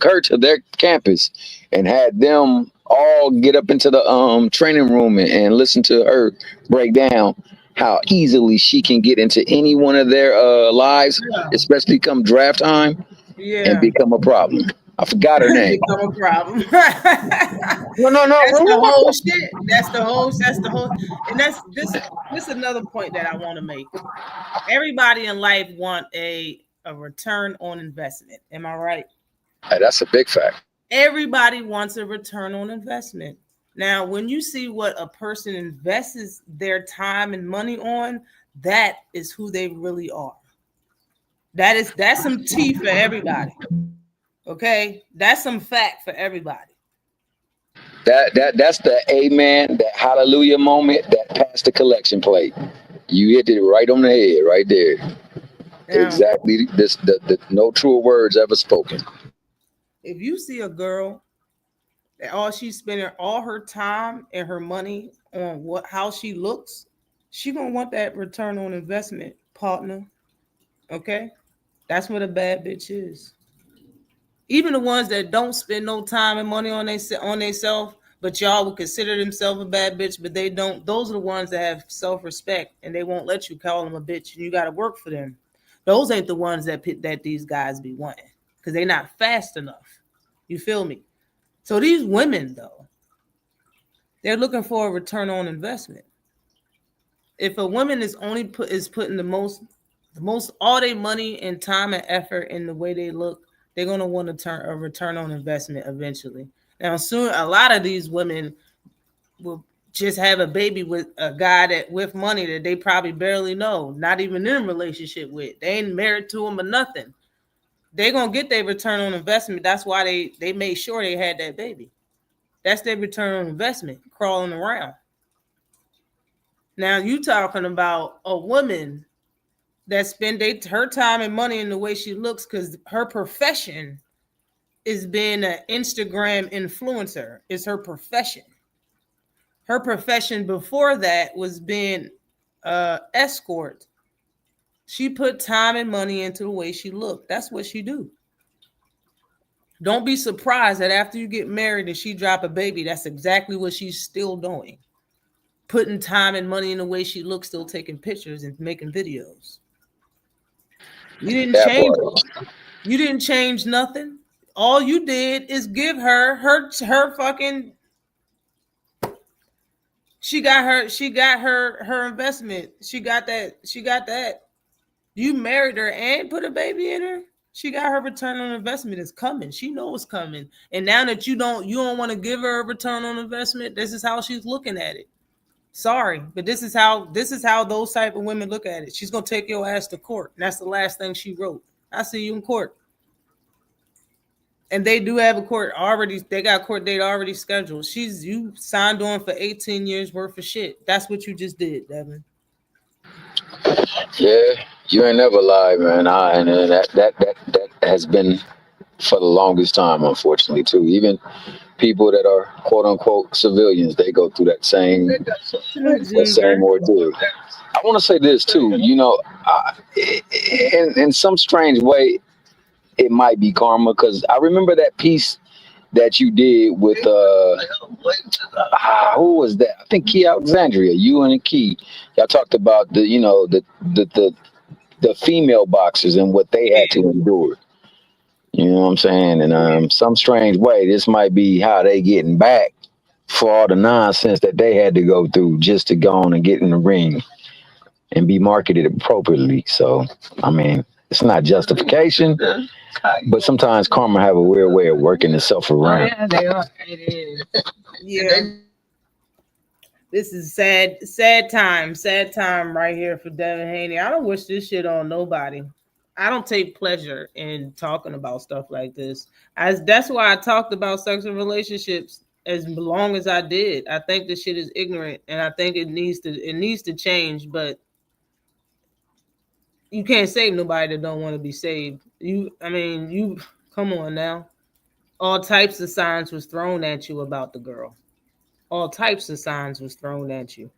her to their campus and had them all get up into the training room and listen to her break down how easily she can get into any one of their lives, especially come draft time, and become a problem. I forgot her name. Become a problem. No. That's the whole shit. That's the whole, and that's this another point that I want to make. Everybody in life want a return on investment. Am I right? Hey, that's a big fact. Everybody wants a return on investment. Now, when you see what a person invests their time and money on, that is who they really are. That's some tea for everybody. Okay, that's some fact for everybody. That's the amen, that hallelujah moment that passed the collection plate. You hit it right on the head, right there. Now, exactly. The no truer words ever spoken. If you see a girl that she's spending all her time and her money on how she looks, she gonna want that return on investment, partner. Okay, that's what a bad bitch is. Even the ones that don't spend no time and money on themselves, but y'all would consider themselves a bad bitch, but they don't. Those are the ones that have self-respect, and they won't let you call them a bitch, and you got to work for them. Those ain't the ones that these guys be wanting, because they're not fast enough. You feel me? So these women, though, they're looking for a return on investment. If a woman is putting the most all their money and time and effort in the way they look, they're gonna want a return on investment eventually. Now, soon a lot of these women will just have a baby with a guy with money that they probably barely know, not even in a relationship with. They ain't married to him or nothing. They're gonna get their return on investment. That's why they made sure they had that baby. That's their return on investment, crawling around. Now you talking about a woman that spend her time and money in the way she looks, because her profession is being an Instagram influencer. Is her profession. Her profession before that was being escort. She put time and money into the way she looked. That's what she do. Don't be surprised that after you get married and she drop a baby, that's exactly what she's still doing. Putting time and money in the way she looks, still taking pictures and making videos. You didn't change. You didn't change nothing. All you did is give her fucking. She got her investment. She got that. You married her and put a baby in her. She got her return on investment. It's coming. She knows it's coming. And now that you don't want to give her a return on investment, this is how she's looking at it. Sorry, but this is how those type of women look at it. She's gonna take your ass to court. And that's the last thing she wrote. I see you in court. And they do have a court already. They got a court date already scheduled. You signed on for 18 years worth of shit. That's what you just did, Devin. Yeah, you ain't never lied, man. And that has been for the longest time, unfortunately, too. Even people that are quote unquote civilians, they go through that same ordeal. I want to say this too, you know, in some strange way, it might be karma, because I remember that piece that you did with who was that? I think Key Alexandria. You and Key, y'all talked about the female boxers and what they had to endure. You know what I'm saying? And some strange way, this might be how they getting back for all the nonsense that they had to go through just to go on and get in the ring and be marketed appropriately. So, I mean, it's not justification, but sometimes karma have a weird way of working itself around. Yeah, they are. It is. Yeah. This is sad time right here for Devin Haney. I don't wish this shit on nobody. I don't take pleasure in talking about stuff like this. That's why I talked about sexual relationships as long as I did. I think this shit is ignorant, and I think it needs to change. But you can't save nobody that don't want to be saved. You come on now. All types of signs was thrown at you about the girl. All types of signs was thrown at you.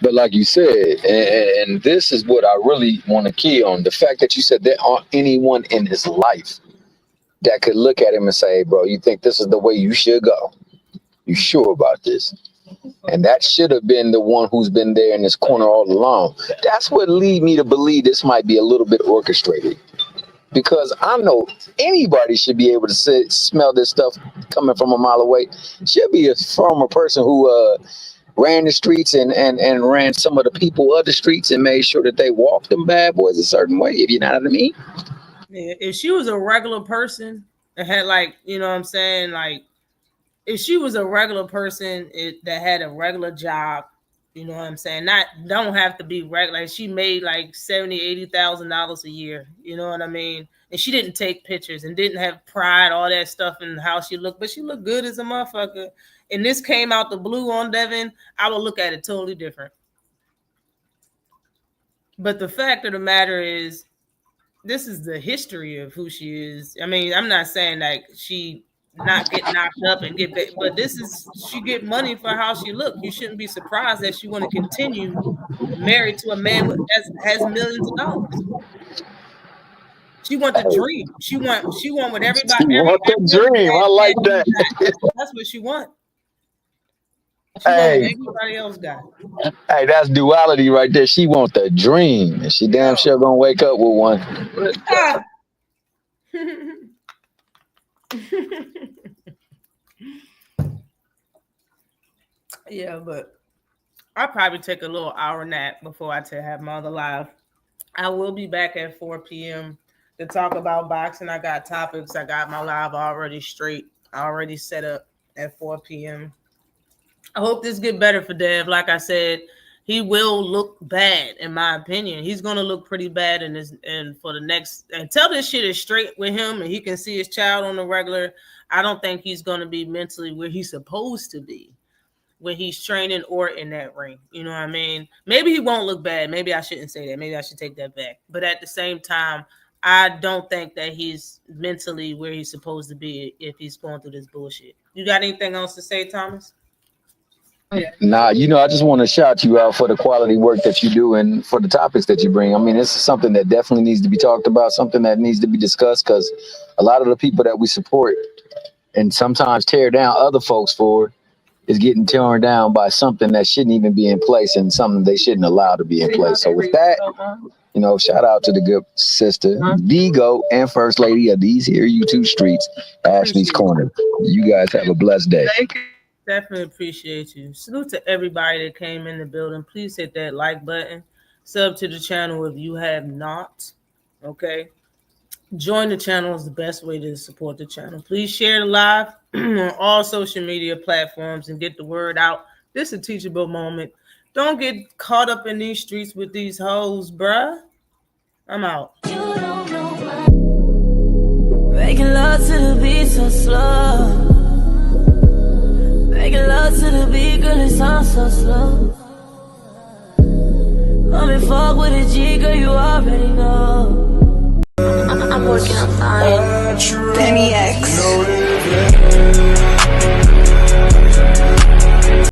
But like you said, and this is what I really want to key on, the fact that you said there aren't anyone in his life that could look at him and say, hey, bro, you think this is the way you should go? You sure about this? And that should have been the one who's been there in this corner all along. That's what lead me to believe this might be a little bit orchestrated. Because I know anybody should be able to smell this stuff coming from a mile away. Should be a former person who ran the streets and ran some of the people of the streets and made sure that they walked them bad boys a certain way, if you know what I mean. Yeah, if she was a regular person and had like, you know what I'm saying, like if she was a regular person that had a regular job, you know what I'm saying, don't have to be regular. Like she made like $70,000-$80,000 a year, you know what I mean? And she didn't take pictures and didn't have pride, all that stuff in how she looked, but she looked good as a motherfucker. And this came out the blue on Devin, I would look at it totally different. But the fact of the matter is, this is the history of who she is. I mean, I'm not saying like she not get knocked up and get back, but she get money for how she look. You shouldn't be surprised that she want to continue married to a man that has millions of dollars. She want the dream. She want what everybody. She want the dream. I like that. That's what she want. Hey, everybody else got. Hey, that's duality right there. She want the dream, and she damn sure gonna wake up with one. Yeah, but I'll probably take a little hour nap before I have my other live. I will be back at 4 p.m. to talk about boxing. I got topics. I got my live already straight. I already set up at 4 p.m. I hope this get better for Dev. Like I said, he will look bad, in my opinion. He's gonna look pretty bad for the next until this shit is straight with him and he can see his child on the regular. I don't think he's gonna be mentally where he's supposed to be when he's training or in that ring. You know what I mean? Maybe he won't look bad. Maybe I shouldn't say that. Maybe I should take that back. But at the same time, I don't think that he's mentally where he's supposed to be if he's going through this bullshit. You got anything else to say, Thomas? Nah, I just want to shout you out for the quality work that you do and for the topics that you bring. I mean, this is something that definitely needs to be talked about, something that needs to be discussed, because a lot of the people that we support and sometimes tear down other folks for is getting torn down by something that shouldn't even be in place and something they shouldn't allow to be in place. So with that, shout out to the good sister, Vigo, and First Lady of these here YouTube streets, Ashley's Corner. You guys have a blessed day. Definitely appreciate you. Salute to everybody that came in the building. Please hit that like button. Sub to the channel if you have not. Okay. Join the channel is the best way to support the channel. Please share the live on all social media platforms and get the word out. This is a teachable moment. Don't get caught up in these streets with these hoes, bruh. I'm out. You don't know why. Making love to the beat so slow. Making love to the beat, girl, it sounds so slow. I'm in fuck with a G, girl, you already know.